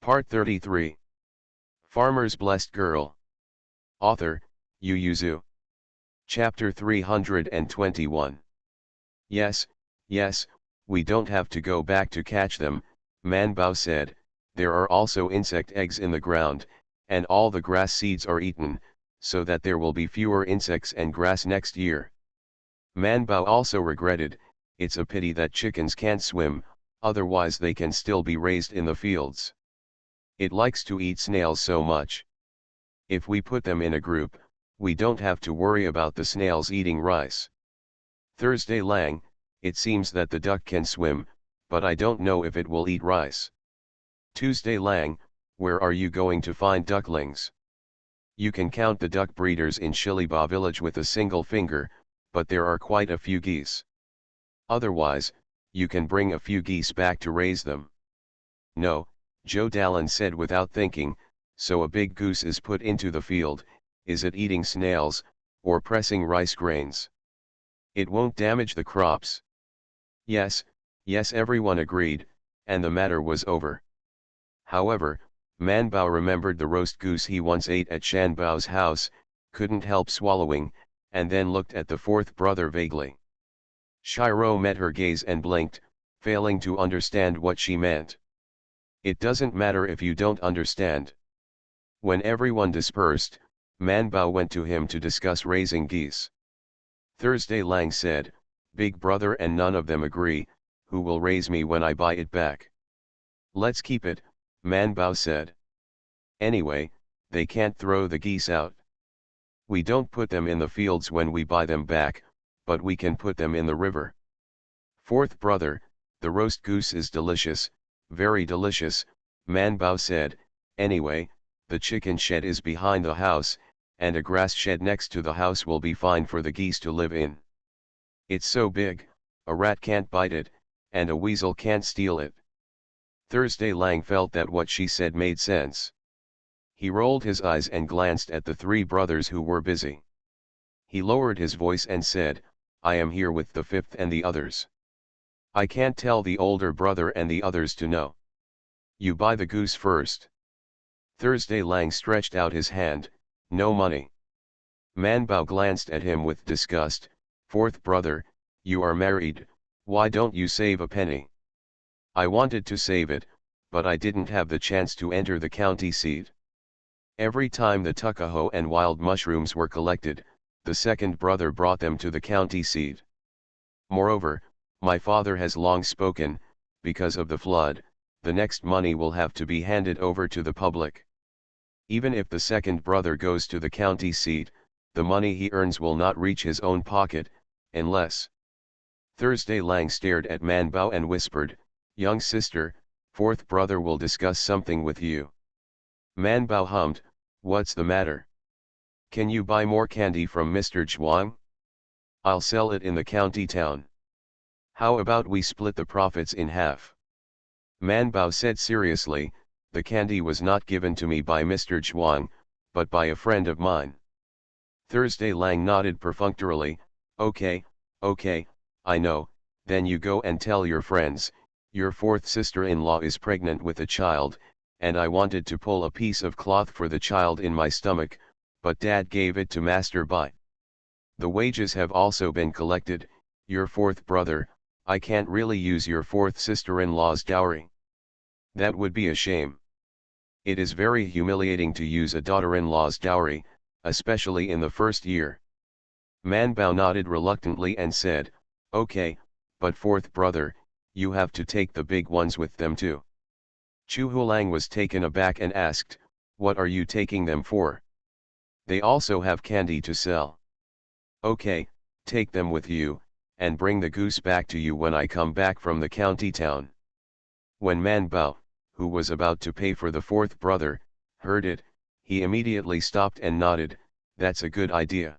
Part 33. Farmer's Blessed Girl. Author, Yu Yuzu. Chapter 321. Yes, we don't have to go back to catch them, Man Bao said. There are also insect eggs in the ground, and all the grass seeds are eaten, so that there will be fewer insects and grass next year. Man Bao also regretted, it's a pity that chickens can't swim, otherwise they can still be raised in the fields. It likes to eat snails so much. If we put them in a group, we don't have to worry about the snails eating rice. Thursday Lang, it seems that the duck can swim, but I don't know if it will eat rice. Tuesday Lang, where are you going to find ducklings? You can count the duck breeders in Shiliba village with a single finger, but there are quite a few geese. Otherwise, you can bring a few geese back to raise them. No, Joe Dallin said without thinking, so a big goose is put into the field, is it eating snails, or pressing rice grains? It won't damage the crops. Yes, everyone agreed, and the matter was over. However, Man Bao remembered the roast goose he once ate at Shan Bao's house, couldn't help swallowing, and then looked at the fourth brother vaguely. Shiro met her gaze and blinked, failing to understand what she meant. It doesn't matter if you don't understand. When everyone dispersed, Man Bao went to him to discuss raising geese. Thursday Lang said, Big brother and none of them agree, who will raise me when I buy it back? Let's keep it, Man Bao said. Anyway, they can't throw the geese out. We don't put them in the fields when we buy them back, but we can put them in the river. Fourth brother, the roast goose is delicious, very delicious, Man Bao said. Anyway, the chicken shed is behind the house, and a grass shed next to the house will be fine for the geese to live in. It's so big, a rat can't bite it, and a weasel can't steal it. Thursday Lang felt that what she said made sense. He rolled his eyes and glanced at the three brothers who were busy. He lowered his voice and said, I am here with the fifth and the others. I can't tell the older brother and the others to know. You buy the goose first. Thursday Lang stretched out his hand, no money. Man Bao glanced at him with disgust. Fourth brother, you are married, why don't you save a penny? I wanted to save it, but I didn't have the chance to enter the county seat. Every time the tuckahoe and wild mushrooms were collected, the second brother brought them to the county seat. Moreover, my father has long spoken, because of the flood, the next money will have to be handed over to the public. Even if the second brother goes to the county seat, the money he earns will not reach his own pocket, unless. Thursday Lang stared at Man Bao and whispered, Young sister, fourth brother will discuss something with you. Man Bao hummed, What's the matter? Can you buy more candy from Mr. Zhuang? I'll sell it in the county town. How about we split the profits in half? Man Bao said seriously, the candy was not given to me by Mr. Zhuang, but by a friend of mine. Thursday Lang nodded perfunctorily, Okay, I know, then you go and tell your friends, your fourth sister-in-law is pregnant with a child, and I wanted to pull a piece of cloth for the child in my stomach, but Dad gave it to Master Bai. The wages have also been collected, your fourth brother, I can't really use your fourth sister-in-law's dowry. That would be a shame. It is very humiliating to use a daughter-in-law's dowry, especially in the first year. Man Bao nodded reluctantly and said, Okay, but fourth brother, you have to take the big ones with them too. Chu Hulang was taken aback and asked, What are you taking them for? They also have candy to sell. Okay, take them with you, and bring the goose back to you when I come back from the county town. When Man Bao, who was about to pay for the fourth brother, heard it, he immediately stopped and nodded, That's a good idea.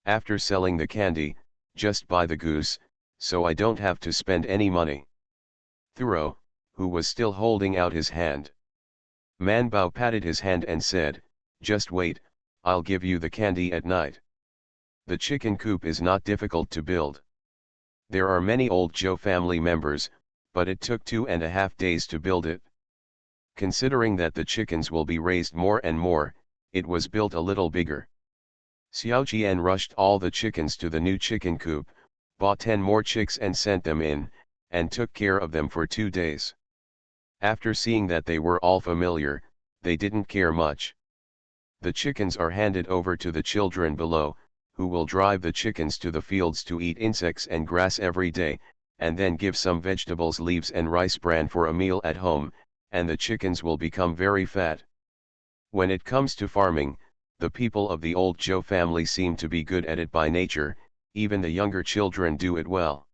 After selling the candy, just buy the goose, so I don't have to spend any money. Thuro, who was still holding out his hand. Man Bao patted his hand and said, Just wait, I'll give you the candy at night. The chicken coop is not difficult to build. There are many old Zhou family members, but it took 2.5 days to build it. Considering that the chickens will be raised more and more, it was built a little bigger. Xiao Qian rushed all the chickens to the new chicken coop, bought 10 more chicks and sent them in, and took care of them for 2 days. After seeing that they were all familiar, they didn't care much. The chickens are handed over to the children below, who will drive the chickens to the fields to eat insects and grass every day, and then give some vegetables, leaves and rice bran for a meal at home, and the chickens will become very fat. When it comes to farming, the people of the old Zhou family seem to be good at it by nature, even the younger children do it well.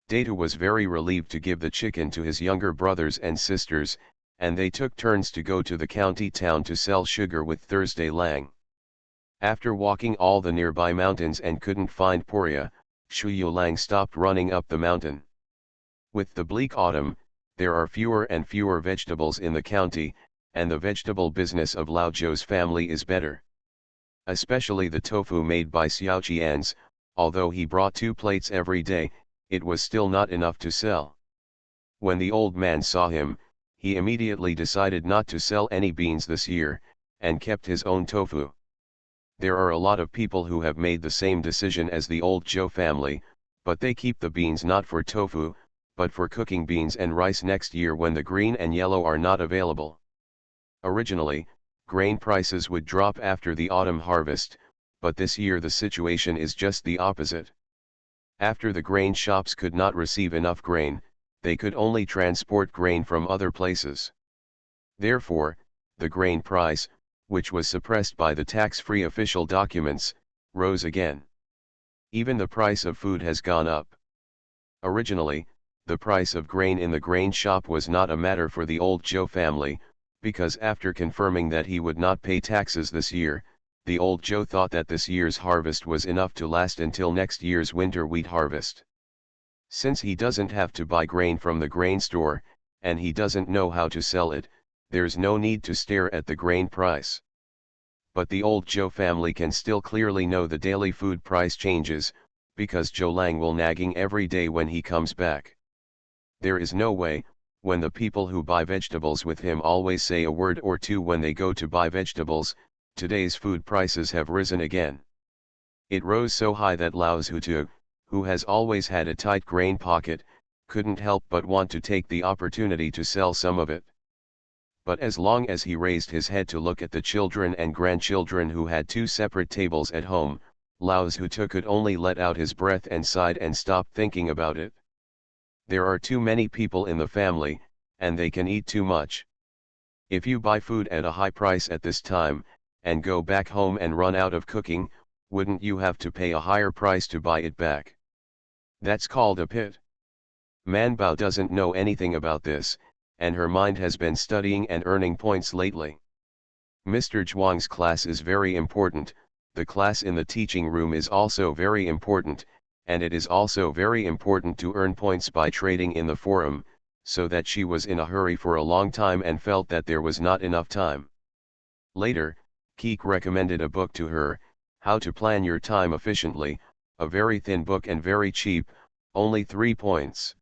Data was very relieved to give the chicken to his younger brothers and sisters, and they took turns to go to the county town to sell sugar with Thursday Lang. After walking all the nearby mountains and couldn't find Poria, Shuyu Lang stopped running up the mountain. With the bleak autumn, there are fewer and fewer vegetables in the county, and the vegetable business of Lao Zhou's family is better. Especially the tofu made by Xiao Qian's, although he brought 2 plates every day, it was still not enough to sell. When the old man saw him, he immediately decided not to sell any beans this year, and kept his own tofu. There are a lot of people who have made the same decision as the old Zhou family, but they keep the beans not for tofu, but for cooking beans and rice next year when the green and yellow are not available. Originally, grain prices would drop after the autumn harvest, but this year the situation is just the opposite. After the grain shops could not receive enough grain, they could only transport grain from other places. Therefore, the grain price, which was suppressed by the tax-free official documents, rose again. Even the price of food has gone up. Originally, the price of grain in the grain shop was not a matter for the old Zhou family, because after confirming that he would not pay taxes this year, the old Zhou thought that this year's harvest was enough to last until next year's winter wheat harvest. Since he doesn't have to buy grain from the grain store, and he doesn't know how to sell it, there's no need to stare at the grain price. But the old Zhou family can still clearly know the daily food price changes, because Zhou Lang will nagging every day when he comes back. There is no way, when the people who buy vegetables with him always say a word or two when they go to buy vegetables, today's food prices have risen again. It rose so high that Lao Zhutu, who has always had a tight grain pocket, couldn't help but want to take the opportunity to sell some of it. But as long as he raised his head to look at the children and grandchildren who had 2 separate tables at home, Lao Zhutu could only let out his breath and sighed and stopped thinking about it. There are too many people in the family, and they can eat too much. If you buy food at a high price at this time, and go back home and run out of cooking, wouldn't you have to pay a higher price to buy it back? That's called a pit. Manbao doesn't know anything about this, and her mind has been studying and earning points lately. Mr. Zhuang's class is very important, the class in the teaching room is also very important, and it is also very important to earn points by trading in the forum, so that she was in a hurry for a long time and felt that there was not enough time. Later, Keek recommended a book to her, How to Plan Your Time Efficiently, a very thin book and very cheap, only 3 points.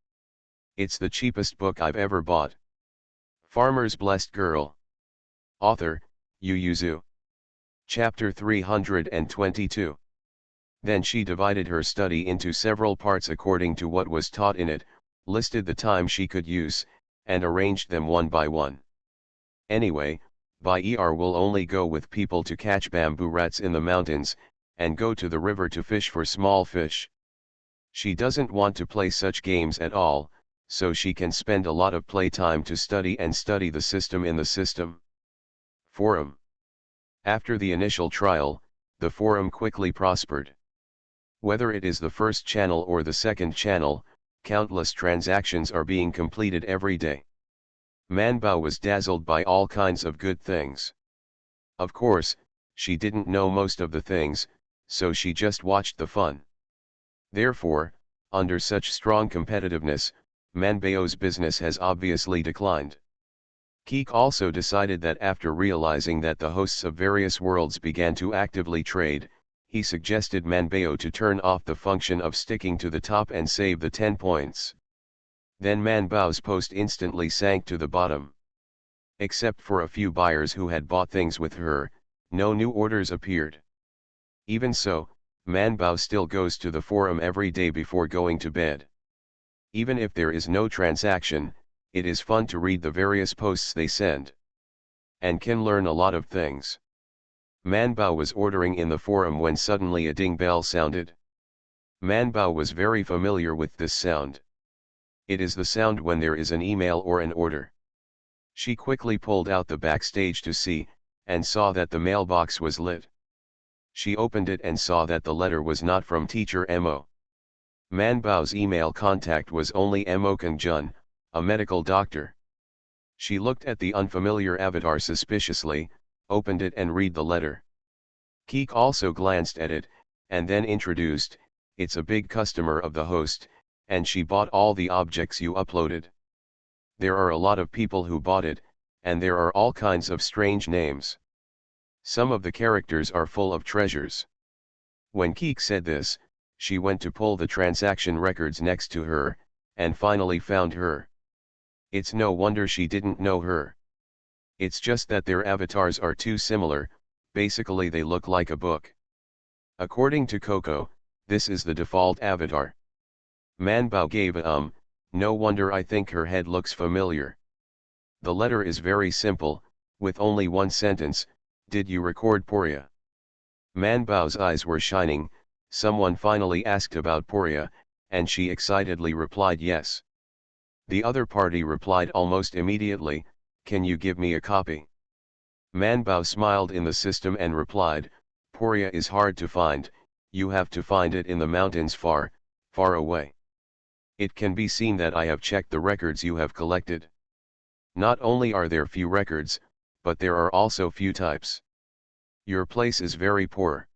It's the cheapest book I've ever bought. Farmer's Blessed Girl. Author, Yu Yuzu. Chapter 322. Then she divided her study into several parts according to what was taught in it, listed the time she could use, and arranged them one by one. Anyway, Bai will only go with people to catch bamboo rats in the mountains, and go to the river to fish for small fish. She doesn't want to play such games at all, so she can spend a lot of playtime to study and study the system in the system. Forum. After the initial trial, the forum quickly prospered. Whether it is the first channel or the second channel, countless transactions are being completed every day. Manbao was dazzled by all kinds of good things. Of course, she didn't know most of the things, so she just watched the fun. Therefore, under such strong competitiveness, Manbao's business has obviously declined. Keek also decided that after realizing that the hosts of various worlds began to actively trade, he suggested Manbao to turn off the function of sticking to the top and save the 10 points. Then Manbao's post instantly sank to the bottom. Except for a few buyers who had bought things with her, no new orders appeared. Even so, Manbao still goes to the forum every day before going to bed. Even if there is no transaction, it is fun to read the various posts they send. And can learn a lot of things. Manbao was ordering in the forum when suddenly a ding bell sounded. Manbao was very familiar with this sound. It is the sound when there is an email or an order. She quickly pulled out the backstage to see, and saw that the mailbox was lit. She opened it and saw that the letter was not from teacher Mo. Manbao's email contact was only Mo Kangjun, a medical doctor. She looked at the unfamiliar avatar suspiciously, opened it and read the letter. Keek also glanced at it, and then introduced, "It's a big customer of the host, and she bought all the objects you uploaded. There are a lot of people who bought it, and there are all kinds of strange names. Some of the characters are full of treasures." When Keek said this, she went to pull the transaction records next to her, and finally found her. It's no wonder she didn't know her. It's just that their avatars are too similar, basically they look like a book. According to Coco, this is the default avatar. Manbao gave a no wonder, I think her head looks familiar. The letter is very simple, with only one sentence, "Did you record Poria?" Manbao's eyes were shining. Someone finally asked about Poria, and she excitedly replied yes. The other party replied almost immediately, "Can you give me a copy?" Manbao smiled in the system and replied, "Poria is hard to find, you have to find it in the mountains far, far away. It can be seen that I have checked the records you have collected. Not only are there few records, but there are also few types. Your place is very poor."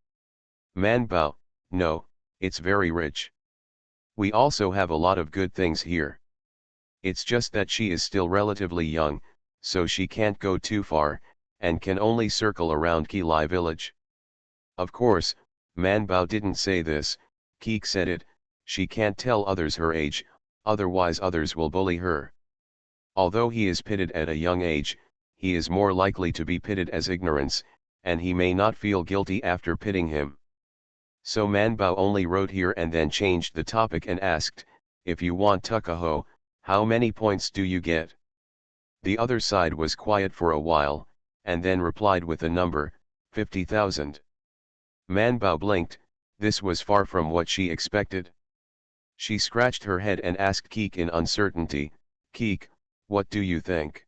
Manbao, "No, it's very rich. We also have a lot of good things here. It's just that she is still relatively young, so she can't go too far, and can only circle around Kilai village." Of course, Manbao didn't say this, Keek said it, she can't tell others her age, otherwise others will bully her. Although he is pitted at a young age, he is more likely to be pitted as ignorance, and he may not feel guilty after pitting him. So Manbao only wrote here and then changed the topic and asked, "If you want Tukaho, how many points do you get?" The other side was quiet for a while, and then replied with a number, 50,000. Manbao blinked. This was far from what she expected. She scratched her head and asked Keek in uncertainty, "Keek, what do you think?"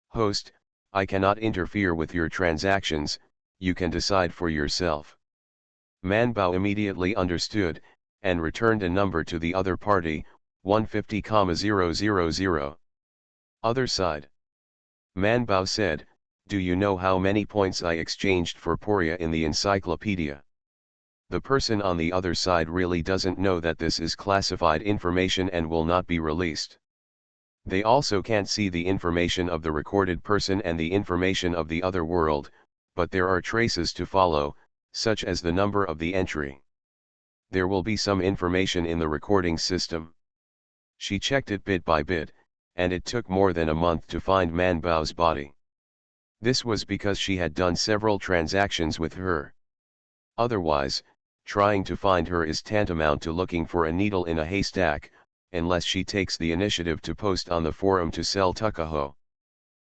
"Host, I cannot interfere with your transactions, you can decide for yourself." Manbao immediately understood, and returned a number to the other party, 150,000. Other side. Manbao said, "Do you know how many points I exchanged for Poria in the encyclopedia?" The person on the other side really doesn't know that this is classified information and will not be released. They also can't see the information of the recorded person and the information of the other world, but there are traces to follow, such as the number of the entry. There will be some information in the recording system. She checked it bit by bit, and it took more than a month to find Manbao's body. This was because she had done several transactions with her. Otherwise, trying to find her is tantamount to looking for a needle in a haystack, unless she takes the initiative to post on the forum to sell Tukaho.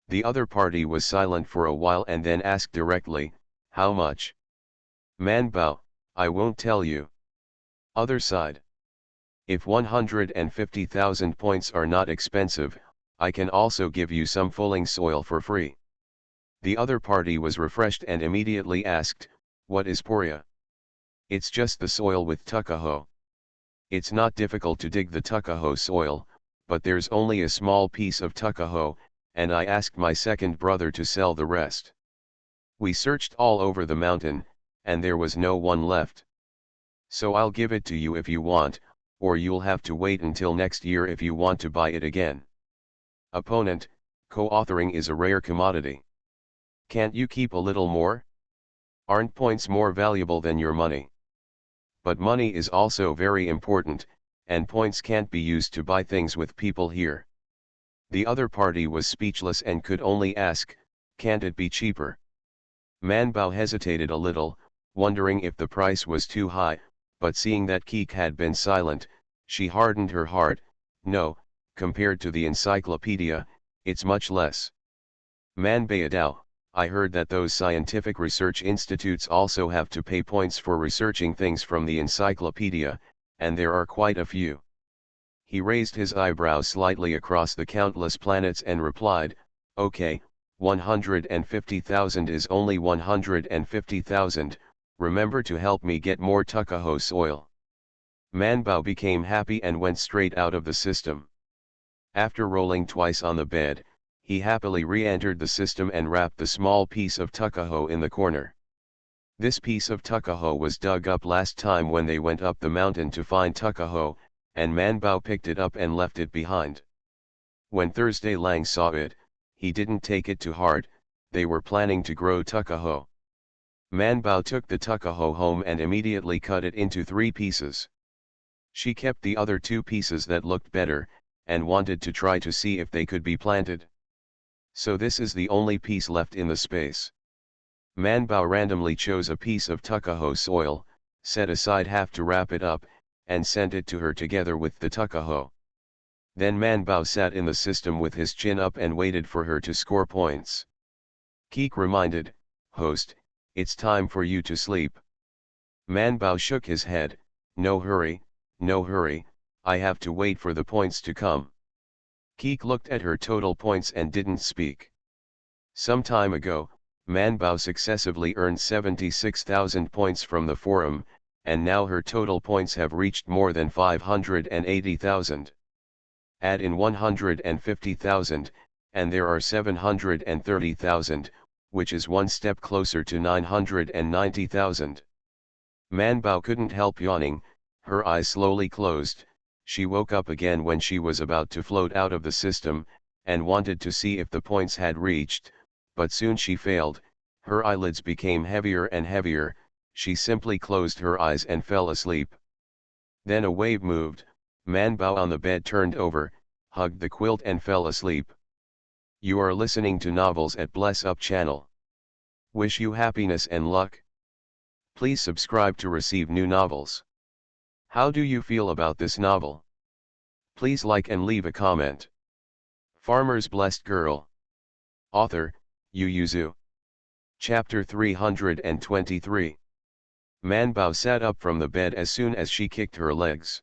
The other party was silent for a while and then asked directly, "How much?" Manbao, "I won't tell you." Other side. "If 150,000 points are not expensive, I can also give you some fulling soil for free." The other party was refreshed and immediately asked, "What is Poria?" "It's just the soil with Tukaho. It's not difficult to dig the Tukaho soil, but there's only a small piece of Tukaho, and I asked my second brother to sell the rest. We searched all over the mountain, and there was no one left. So I'll give it to you if you want, or you'll have to wait until next year if you want to buy it again." Opponent, "Co-authoring is a rare commodity. Can't you keep a little more? Aren't points more valuable than your money?" "But money is also very important, and points can't be used to buy things with people here." The other party was speechless and could only ask, "Can't it be cheaper?" Manbao hesitated a little, wondering if the price was too high, but seeing that Keek had been silent, she hardened her heart. "No, compared to the encyclopedia, it's much less." "Manbaidao, I heard that those scientific research institutes also have to pay points for researching things from the encyclopedia, and there are quite a few." He raised his eyebrows slightly across the countless planets and replied, "Okay, 150,000 is only 150,000, remember to help me get more Tuckahoe soil." Manbao became happy and went straight out of the system. After rolling twice on the bed, he happily re-entered the system and wrapped the small piece of Tuckahoe in the corner. This piece of Tuckahoe was dug up last time when they went up the mountain to find Tuckahoe, and Manbao picked it up and left it behind. When Thursday Lang saw it, he didn't take it to heart. They were planning to grow Tuckahoe. Manbao took the Tuckahoe home and immediately cut it into 3 pieces. She kept the other 2 pieces that looked better, and wanted to try to see if they could be planted. So this is the only piece left in the space. Manbao randomly chose a piece of Tuckahoe soil, set aside half to wrap it up, and sent it to her together with the Tuckahoe. Then Manbao sat in the system with his chin up and waited for her to score points. Keek reminded, "Host, it's time for you to sleep." Manbao shook his head, "No hurry, no hurry, I have to wait for the points to come." Keek looked at her total points and didn't speak. Some time ago, Manbao successively earned 76,000 points from the forum, and now her total points have reached more than 580,000. Add in 150,000, and there are 730,000, which is one step closer to 990,000. Manbao couldn't help yawning, her eyes slowly closed. She woke up again when she was about to float out of the system, and wanted to see if the points had reached, but soon she failed. Her eyelids became heavier and heavier, she simply closed her eyes and fell asleep. Then a wave moved. Manbao on the bed turned over, hugged the quilt and fell asleep. You are listening to Novels at Bless Up channel. Wish you happiness and luck. Please subscribe to receive new novels. How do you feel about this novel? Please like and leave a comment. Farmer's Blessed Girl. Author, Yu Yuzu. Chapter 323. Manbao sat up from the bed as soon as she kicked her legs.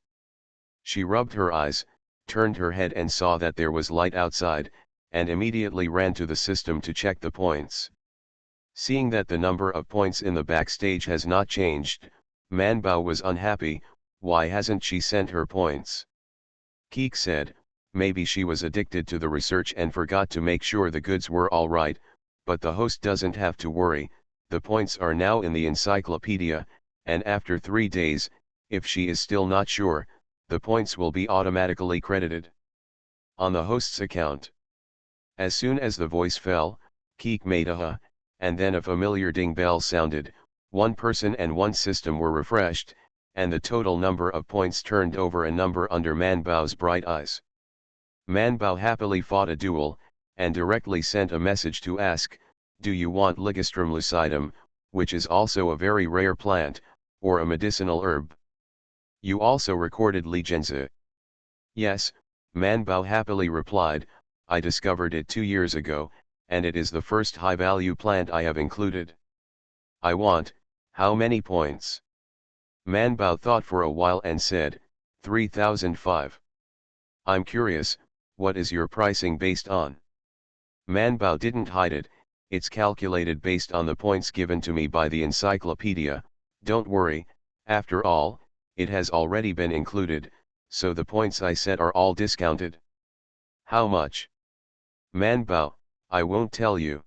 She rubbed her eyes, turned her head and saw that there was light outside, and immediately ran to the system to check the points. Seeing that the number of points in the backstage has not changed, Manbao was unhappy. Why hasn't she sent her points? Keek said, maybe she was addicted to the research and forgot to make sure the goods were all right, but the host doesn't have to worry, the points are now in the encyclopedia, and after 3 days, if she is still not sure, the points will be automatically credited on the host's account. As soon as the voice fell, Keek made a "huh," and then a familiar ding bell sounded. One person and one system were refreshed, and the total number of points turned over a number under Manbao's bright eyes. Manbao happily fought a duel, and directly sent a message to ask, do you want Ligustrum lucidum, which is also a very rare plant, or a medicinal herb? You also recorded Ligenza. Yes, Manbao happily replied, I discovered it 2 years ago, and it is the first high-value plant I have included. I want, how many points? Manbao thought for a while and said, 3,005. I'm curious, what is your pricing based on? Manbao didn't hide it, it's calculated based on the points given to me by the encyclopedia. Don't worry, after all, it has already been included, so the points I set are all discounted. How much? Manbao, I won't tell you.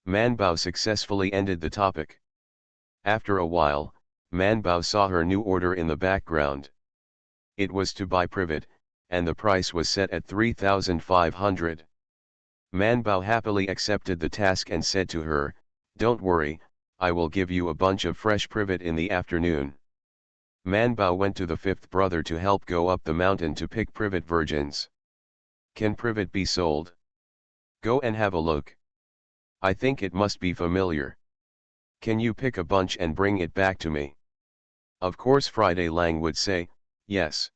Manbao successfully ended the topic. After a while, Manbao saw her new order in the background. It was to buy privet, and the price was set at 3,500. Manbao happily accepted the task and said to her, don't worry, I will give you a bunch of fresh privet in the afternoon. Manbao went to the fifth brother to help go up the mountain to pick privet virgins. Can privet be sold? Go and have a look. I think it must be familiar. Can you pick a bunch and bring it back to me? Of course Friday Lang would say, yes.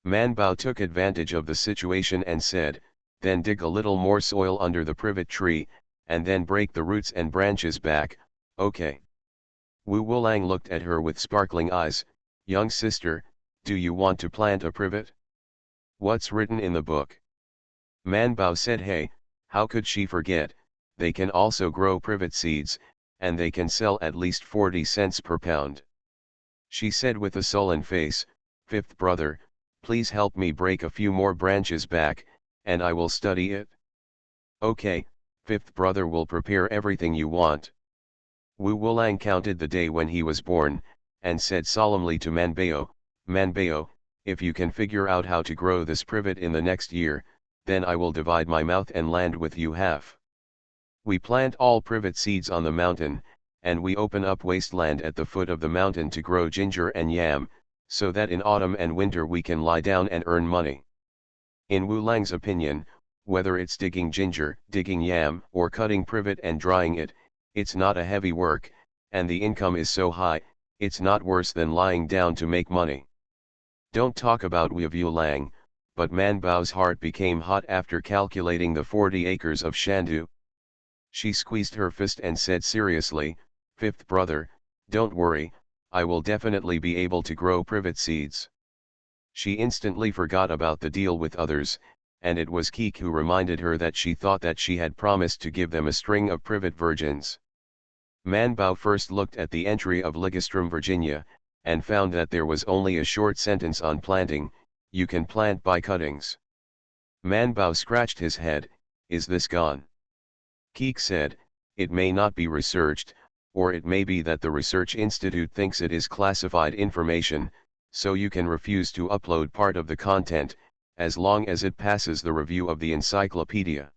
Man Bao took advantage of the situation and said, then dig a little more soil under the privet tree, and then break the roots and branches back, okay. Wu Wulang looked at her with sparkling eyes, young sister, do you want to plant a privet? What's written in the book? Man Bao said, hey, how could she forget, they can also grow privet seeds, and they can sell at least 40 cents per pound. She said with a sullen face, fifth brother, please help me break a few more branches back, and I will study it. Okay, fifth brother will prepare everything you want. Wu Wulang counted the day when he was born, and said solemnly to Manbao, if you can figure out how to grow this privet in the next year, then I will divide my mouth and land with you half. We plant all privet seeds on the mountain, and we open up wasteland at the foot of the mountain to grow ginger and yam, so that in autumn and winter we can lie down and earn money. In Wu Lang's opinion, whether it's digging ginger, digging yam, or cutting privet and drying it, it's not a heavy work, and the income is so high, it's not worse than lying down to make money. Don't talk about Wu Lang, but Man Bao's heart became hot after calculating the 40 acres of Shandu. She squeezed her fist and said seriously, fifth brother, don't worry, I will definitely be able to grow privet seeds. She instantly forgot about the deal with others, and it was Keek who reminded her that she thought that she had promised to give them a string of privet virgins. Man Bao first looked at the entry of Ligastrom, Virginia, and found that there was only a short sentence on planting, you can plant by cuttings. Man Bao scratched his head, is this gone? Keek said, it may not be researched, or it may be that the research institute thinks it is classified information, so you can refuse to upload part of the content, as long as it passes the review of the encyclopedia.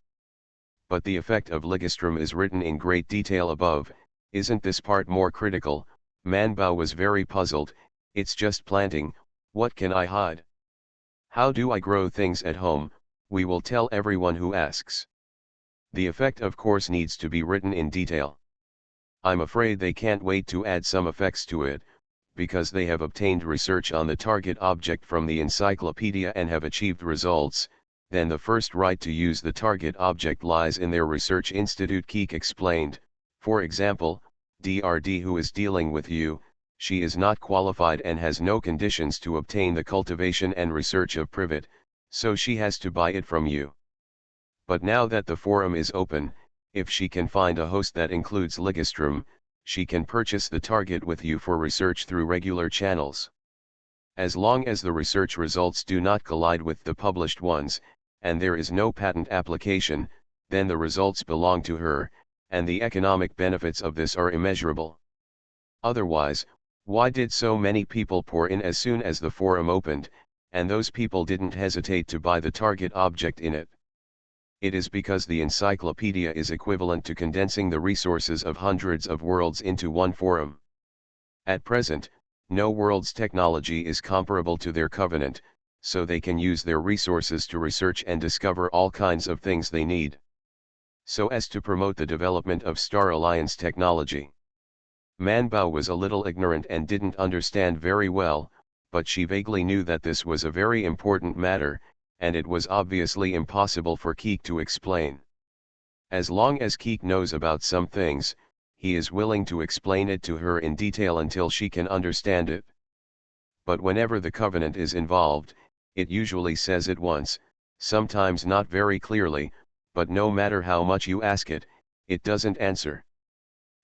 But the effect of ligastrum is written in great detail above, isn't this part more critical? Man Bao was very puzzled, it's just planting, what can I hide? How do I grow things at home? We will tell everyone who asks. The effect of course needs to be written in detail. I'm afraid they can't wait to add some effects to it, because they have obtained research on the target object from the encyclopedia and have achieved results, then the first right to use the target object lies in their research institute, Keek explained. For example, DRD who is dealing with you, she is not qualified and has no conditions to obtain the cultivation and research of privet, so she has to buy it from you. But now that the forum is open, if she can find a host that includes ligastrum, she can purchase the target with you for research through regular channels. As long as the research results do not collide with the published ones, and there is no patent application, then the results belong to her, and the economic benefits of this are immeasurable. Otherwise, why did so many people pour in as soon as the forum opened, and those people didn't hesitate to buy the target object in it? It is because the encyclopedia is equivalent to condensing the resources of hundreds of worlds into one forum. At present, no world's technology is comparable to their covenant, so they can use their resources to research and discover all kinds of things they need, so as to promote the development of Star Alliance technology. Man Bao was a little ignorant and didn't understand very well, but she vaguely knew that this was a very important matter, and it was obviously impossible for Keek to explain. As long as Keek knows about some things, he is willing to explain it to her in detail until she can understand it. But whenever the covenant is involved, it usually says it once, sometimes not very clearly, but no matter how much you ask it, it doesn't answer.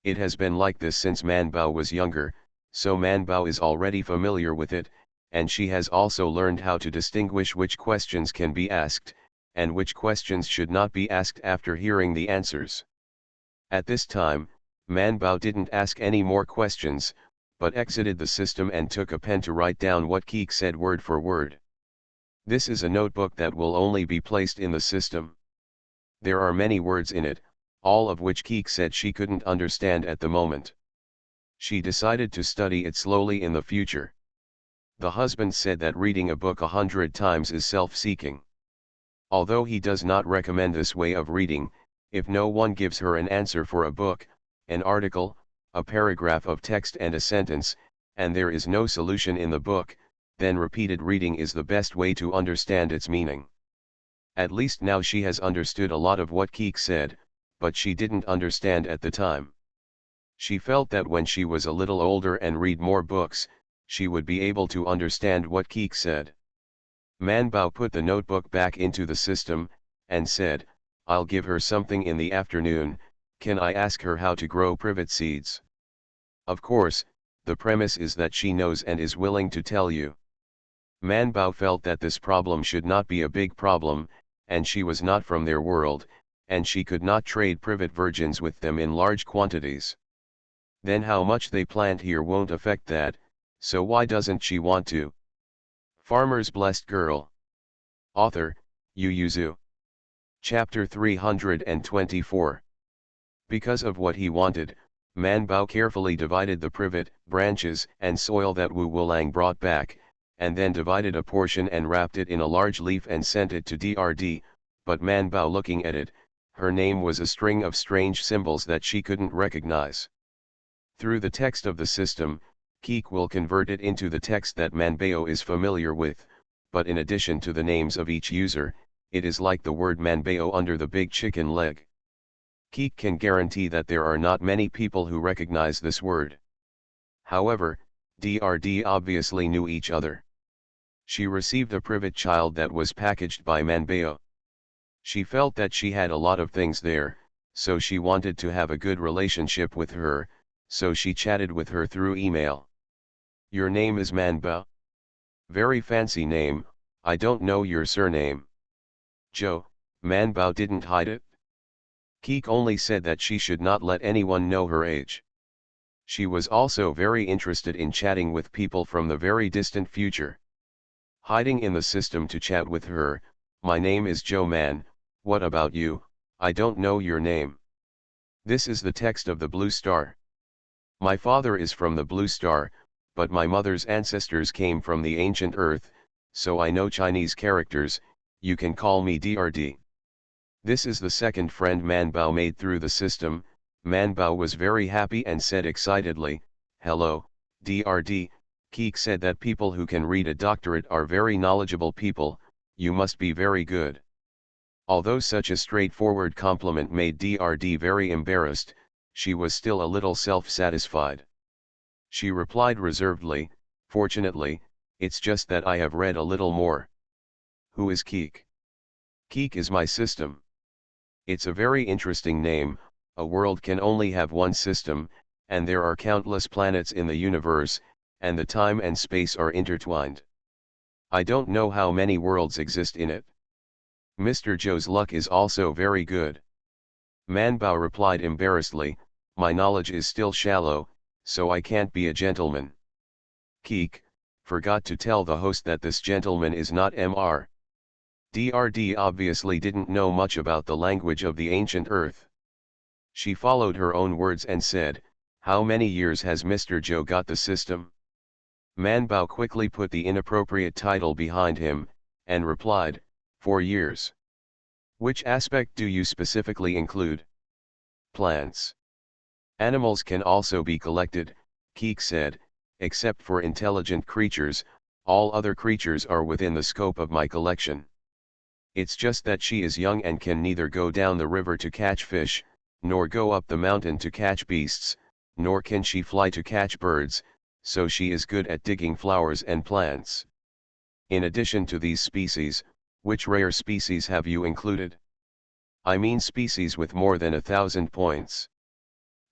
It has been like this since Man Bao was younger, so Man Bao is already familiar with it, and she has also learned how to distinguish which questions can be asked, and which questions should not be asked after hearing the answers. At this time, Man Bao didn't ask any more questions, but exited the system and took a pen to write down what Keek said word for word. This is a notebook that will only be placed in the system. There are many words in it, all of which Keek said she couldn't understand at the moment. She decided to study it slowly in the future. The husband said that reading a book 100 times is self-seeking. Although he does not recommend this way of reading, if no one gives her an answer for a book, an article, a paragraph of text and a sentence, and there is no solution in the book, then repeated reading is the best way to understand its meaning. At least now she has understood a lot of what Keek said, but she didn't understand at the time. She felt that when she was a little older and read more books, she would be able to understand what Keek said. Manbao put the notebook back into the system, and said, "I'll give her something in the afternoon. Can I ask her how to grow privet seeds?" Of course, the premise is that she knows and is willing to tell you. Manbao felt that this problem should not be a big problem, and she was not from their world, and she could not trade privet virgins with them in large quantities. Then how much they plant here won't affect that, so why doesn't she want to? Farmer's Blessed Girl. Author, Yu Yuzu. Chapter 324. Because of what he wanted, Manbao carefully divided the privet, branches, and soil that Wu Wulang brought back, and then divided a portion and wrapped it in a large leaf and sent it to DRD, but Manbao, looking at it, her name was a string of strange symbols that she couldn't recognize. Through the text of the system, Keek will convert it into the text that Manbao is familiar with, but in addition to the names of each user, it is like the word Manbao under the big chicken leg. Keek can guarantee that there are not many people who recognize this word. However, DRD obviously knew each other. She received a privet child that was packaged by Manbao. She felt that she had a lot of things there, so she wanted to have a good relationship with her, so she chatted with her through email. "Your name is Manbao? Very fancy name, I don't know your surname." Joe, Manbao didn't hide it. Keek only said that she should not let anyone know her age. She was also very interested in chatting with people from the very distant future. Hiding in the system to chat with her, "My name is Joe Man, what about you? I don't know your name." This is the text of the Blue Star. "My father is from the Blue Star, but my mother's ancestors came from the ancient Earth, so I know Chinese characters, you can call me DRD." This is the second friend Manbao made through the system. Manbao was very happy and said excitedly, "Hello, DRD, Keek said that people who can read a doctorate are very knowledgeable people, you must be very good." Although such a straightforward compliment made DRD very embarrassed, she was still a little self-satisfied. She replied reservedly, "Fortunately, it's just that I have read a little more." "Who is Keek?" "Keek is my system. It's a very interesting name. A world can only have one system, and there are countless planets in the universe, and the time and space are intertwined. I don't know how many worlds exist in it. Mr. Joe's luck is also very good." Manbao replied embarrassedly, "My knowledge is still shallow, so I can't be a gentleman." Keek forgot to tell the host that this gentleman is not Mr. DRD obviously didn't know much about the language of the ancient Earth. She followed her own words and said, "How many years has Mr. Joe got the system?" Manbao quickly put the inappropriate title behind him, and replied, 4 years. "Which aspect do you specifically include?" "Plants. Animals can also be collected," Keek said, "except for intelligent creatures, all other creatures are within the scope of my collection. It's just that she is young and can neither go down the river to catch fish, nor go up the mountain to catch beasts, nor can she fly to catch birds, so she is good at digging flowers and plants. In addition to these species, which rare species have you included?" "I mean species with more than 1,000 points."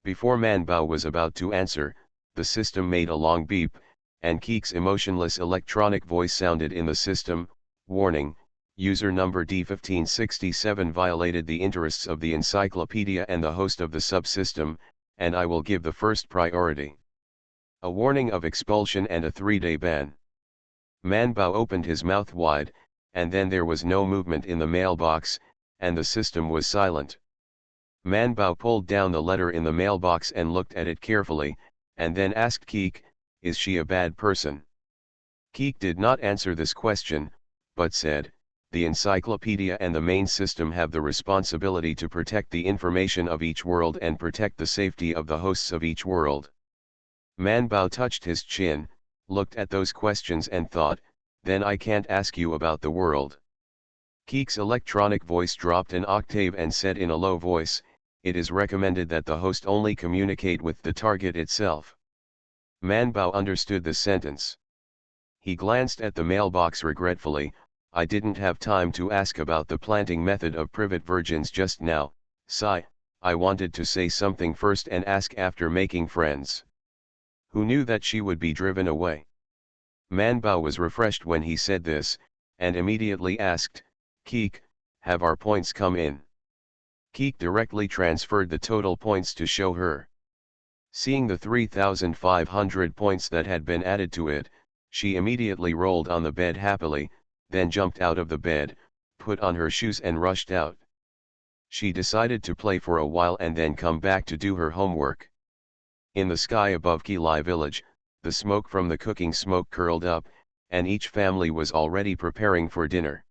Before Manbao was about to answer, the system made a long beep, and Keek's emotionless electronic voice sounded in the system, "Warning, user number D1567 violated the interests of the encyclopedia and the host of the subsystem, and I will give the first priority. A warning of expulsion and a 3-day ban." Manbao opened his mouth wide, and then there was no movement in the mailbox, and the system was silent. Manbao pulled down the letter in the mailbox and looked at it carefully, and then asked Keek, "Is she a bad person?" Keek did not answer this question, but said, the encyclopedia and the main system have the responsibility to protect the information of each world and protect the safety of the hosts of each world. Man Bao touched his chin, looked at those questions and thought, then I can't ask you about the world. Keek's electronic voice dropped an octave and said in a low voice, it is recommended that the host only communicate with the target itself. Man Bao understood the sentence. He glanced at the mailbox regretfully. I didn't have time to ask about the planting method of privet virgins just now, sigh, I wanted to say something first and ask after making friends. Who knew that she would be driven away? Man Bao was refreshed when he said this, and immediately asked, Keek, have our points come in? Keek directly transferred the total points to show her. Seeing the 3,500 points that had been added to it, she immediately rolled on the bed happily, then jumped out of the bed, put on her shoes and rushed out. She decided to play for a while and then come back to do her homework. In the sky above Kilai village, the smoke from the cooking smoke curled up, and each family was already preparing for dinner.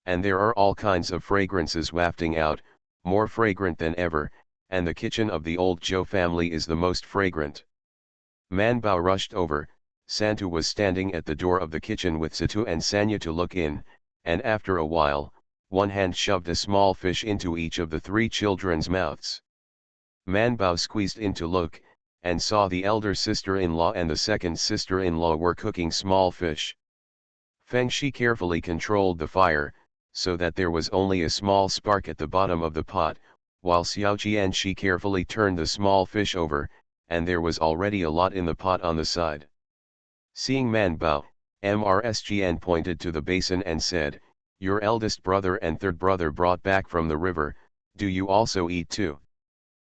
And there are all kinds of fragrances wafting out, more fragrant than ever, and the kitchen of the old Zhou family is the most fragrant. Man Bao rushed over. Santu was standing at the door of the kitchen with Situ and Sanya to look in, and after a while, one hand shoved a small fish into each of the three children's mouths. Man Bao squeezed in to look, and saw the elder sister-in-law and the second sister-in-law were cooking small fish. Feng Shi carefully controlled the fire, so that there was only a small spark at the bottom of the pot, while Xiao Qianxi carefully turned the small fish over, and there was already a lot in the pot on the side. Seeing Man Bao, Mrsgn pointed to the basin and said, your eldest brother and third brother brought back from the river, do you also eat too?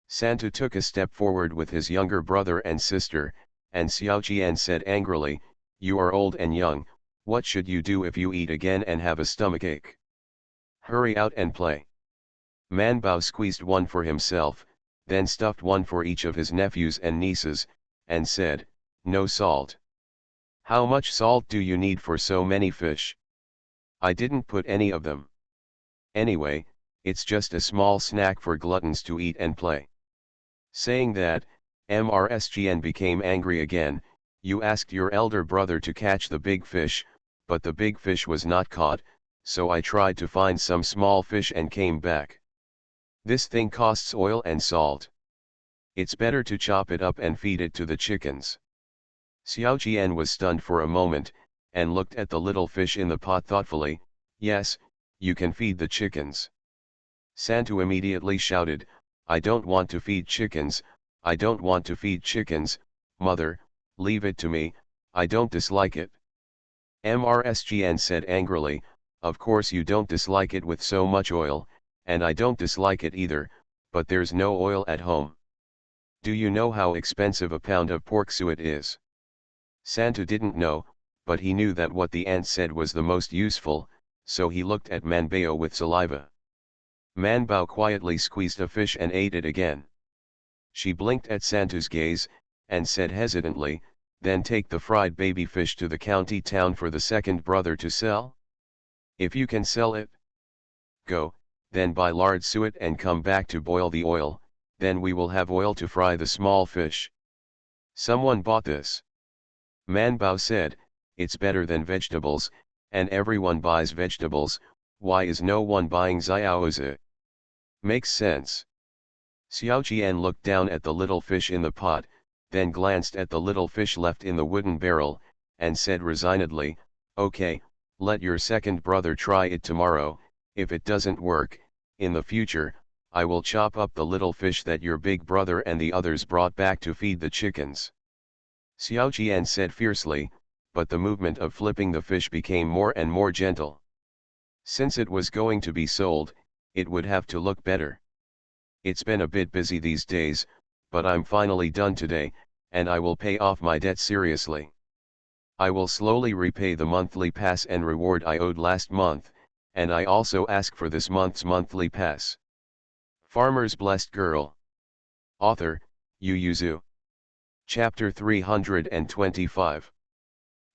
Santu took a step forward with his younger brother and sister, and Xiao Qian said angrily, you are old and young, what should you do if you eat again and have a stomachache? Hurry out and play. Man Bao squeezed one for himself, then stuffed one for each of his nephews and nieces, and said, no salt. How much salt do you need for so many fish? I didn't put any of them. Anyway, it's just a small snack for gluttons to eat and play. Saying that, Mrsgn became angry again, you asked your elder brother to catch the big fish, but the big fish was not caught, so I tried to find some small fish and came back. This thing costs oil and salt. It's better to chop it up and feed it to the chickens. Xiao Qian was stunned for a moment, and looked at the little fish in the pot thoughtfully, yes, you can feed the chickens. Santu immediately shouted, I don't want to feed chickens, I don't want to feed chickens, mother, leave it to me, I don't dislike it. Mrsgn said angrily, of course you don't dislike it with so much oil, and I don't dislike it either, but there's no oil at home. Do you know how expensive a pound of pork suet is? Santu didn't know, but he knew that what the ant said was the most useful, so he looked at Man Bao with saliva. Man Bao quietly squeezed a fish and ate it again. She blinked at Santu's gaze, and said hesitantly, then take the fried baby fish to the county town for the second brother to sell? If you can sell it, go, then buy lard suet and come back to boil the oil, then we will have oil to fry the small fish. Someone bought this. Man Bao said, it's better than vegetables, and everyone buys vegetables, why is no one buying xiaozi? Makes sense. Xiao Qian looked down at the little fish in the pot, then glanced at the little fish left in the wooden barrel, and said resignedly, okay, let your second brother try it tomorrow, if it doesn't work, in the future, I will chop up the little fish that your big brother and the others brought back to feed the chickens. Xiao Qian said fiercely, but the movement of flipping the fish became more and more gentle. Since it was going to be sold, it would have to look better. It's been a bit busy these days, but I'm finally done today, and I will pay off my debt seriously. I will slowly repay the monthly pass and reward I owed last month, and I also ask for this month's monthly pass. Farmer's Blessed Girl. Author, Yu Yuzu. Chapter 325.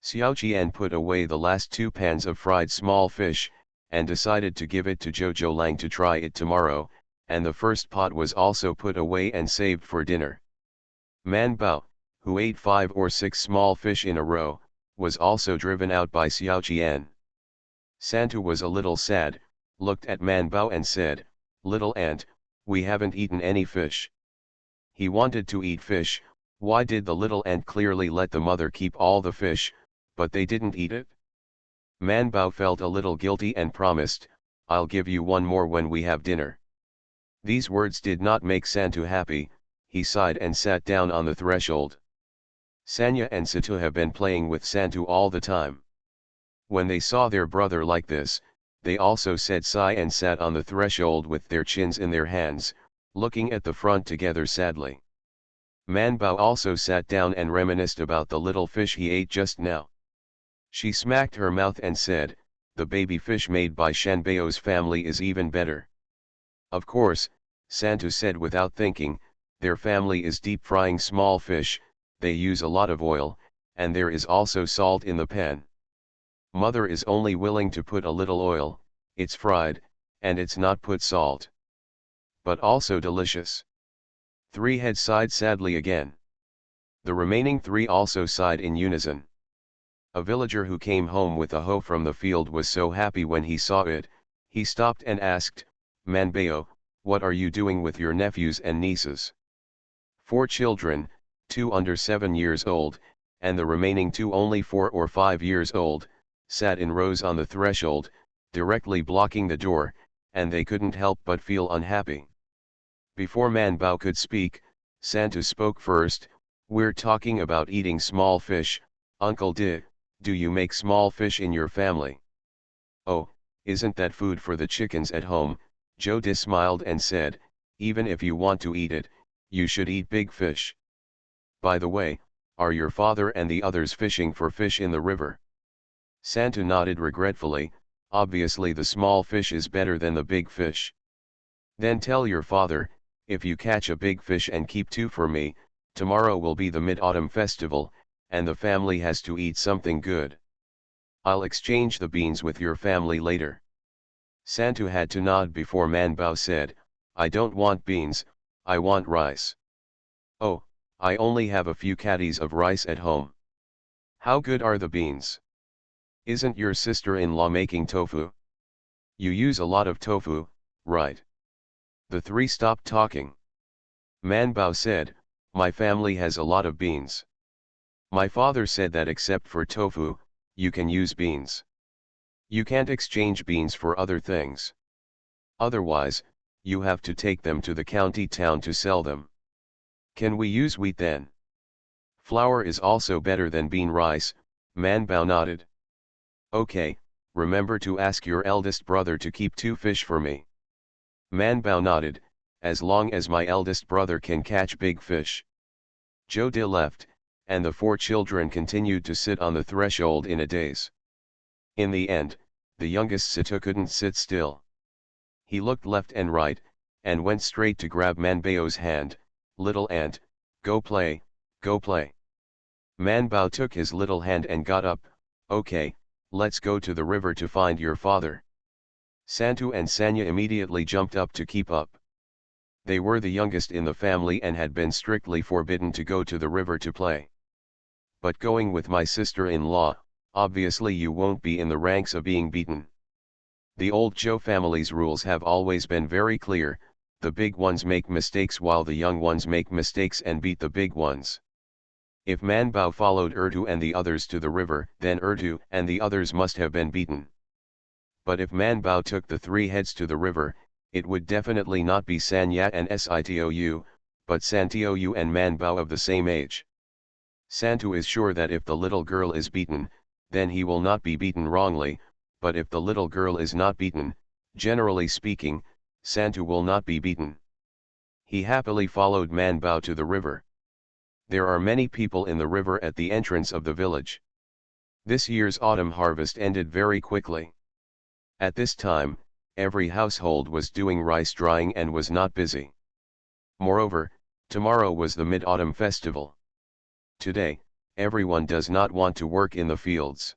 Xiao Qian put away the last 2 pans of fried small fish, and decided to give it to Jojo Lang to try it tomorrow, and the first pot was also put away and saved for dinner. Man Bao, who ate 5 or 6 small fish in a row, was also driven out by Xiao Qian. Santu was a little sad, looked at Man Bao and said, "Little ant, we haven't eaten any fish." He wanted to eat fish. Why did the little ant clearly let the mother keep all the fish, but they didn't eat it? Man Bao felt a little guilty and promised, "I'll give you one more when we have dinner." These words did not make Santu happy. He sighed and sat down on the threshold. Sanya and Situ have been playing with Santu all the time. When they saw their brother like this, they also said sigh and sat on the threshold with their chins in their hands, looking at the front together sadly. Man Bao also sat down and reminisced about the little fish he ate just now. She smacked her mouth and said, "The baby fish made by Shanbao's family is even better." Of course, Santu said without thinking, their family is deep frying small fish, they use a lot of oil, and there is also salt in the pan. Mother is only willing to put a little oil, it's fried, and it's not put salt. But also delicious. 3 heads sighed sadly again. The remaining 3 also sighed in unison. A villager who came home with a hoe from the field was so happy when he saw it, he stopped and asked, "Man Bao, what are you doing with your nephews and nieces?" 4 children, 2 under 7 years old, and the remaining 2 only 4 or 5 years old, sat in rows on the threshold, directly blocking the door, and they couldn't help but feel unhappy. Before Man Bao could speak, Santu spoke first, "We're talking about eating small fish, Uncle Di, do you make small fish in your family?" "Oh, isn't that food for the chickens at home?" Joe Di smiled and said, "Even if you want to eat it, you should eat big fish. By the way, are your father and the others fishing for fish in the river?" Santu nodded regretfully, "Obviously the small fish is better than the big fish." "Then tell your father, if you catch a big fish and keep 2 for me, tomorrow will be the Mid-Autumn Festival, and the family has to eat something good. I'll exchange the beans with your family later." Santu had to nod before Man Bao said, "I don't want beans, I want rice." "Oh, I only have a few caddies of rice at home." "How good are the beans? Isn't your sister-in-law making tofu? You use a lot of tofu, right?" The 3 stopped talking. Man Bao said, "My family has a lot of beans. My father said that except for tofu, you can use beans. You can't exchange beans for other things. Otherwise, you have to take them to the county town to sell them. Can we use wheat then?" "Flour is also better than bean rice," Man Bao nodded. "Okay, remember to ask your eldest brother to keep 2 fish for me." Man Bao nodded, "As long as my eldest brother can catch big fish." Joe Di left, and the 4 children continued to sit on the threshold in a daze. In the end, the youngest Situ couldn't sit still. He looked left and right, and went straight to grab Man Bao's hand. "Little ant, go play, go play." Man Bao took his little hand and got up. "Okay, let's go to the river to find your father." Santu and Sanya immediately jumped up to keep up. They were the youngest in the family and had been strictly forbidden to go to the river to play. "But going with my sister-in-law, obviously you won't be in the ranks of being beaten. The old Zhou family's rules have always been very clear, the big ones make mistakes while the young ones make mistakes and beat the big ones." If Man Bao followed Ertu and the others to the river, then Ertu and the others must have been beaten. But if Man Bao took the 3 heads to the river, it would definitely not be Sanya and Sitou, but Santiu and Man Bao of the same age. Santu is sure that if the little girl is beaten, then he will not be beaten wrongly, but if the little girl is not beaten, generally speaking, Santu will not be beaten. He happily followed Man Bao to the river. There are many people in the river at the entrance of the village. This year's autumn harvest ended very quickly. At this time, every household was doing rice drying and was not busy. Moreover, tomorrow was the Mid-Autumn Festival. Today, everyone does not want to work in the fields.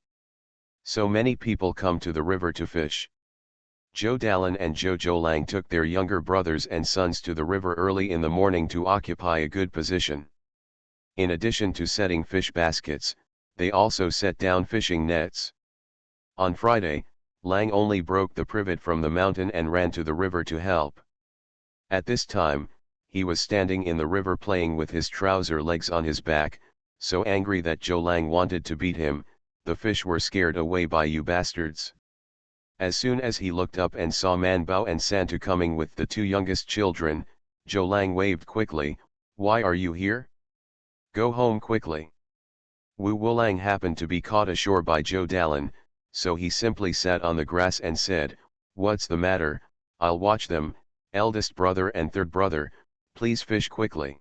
So many people come to the river to fish. Zhou Dalan and Zhou Zhoulang took their younger brothers and sons to the river early in the morning to occupy a good position. In addition to setting fish baskets, they also set down fishing nets. On Friday, Lang only broke the privet from the mountain and ran to the river to help. At this time, he was standing in the river playing with his trouser legs on his back, so angry that Zhou Lang wanted to beat him. The fish were scared away by you bastards. As soon as he looked up and saw Man Bao and Santu coming with the two youngest children, Zhou Lang waved quickly, "Why are you here? Go home quickly." Wu Wulang happened to be caught ashore by Zhou Dalan, so he simply sat on the grass and said, "What's the matter? I'll watch them, eldest brother and third brother, please fish quickly."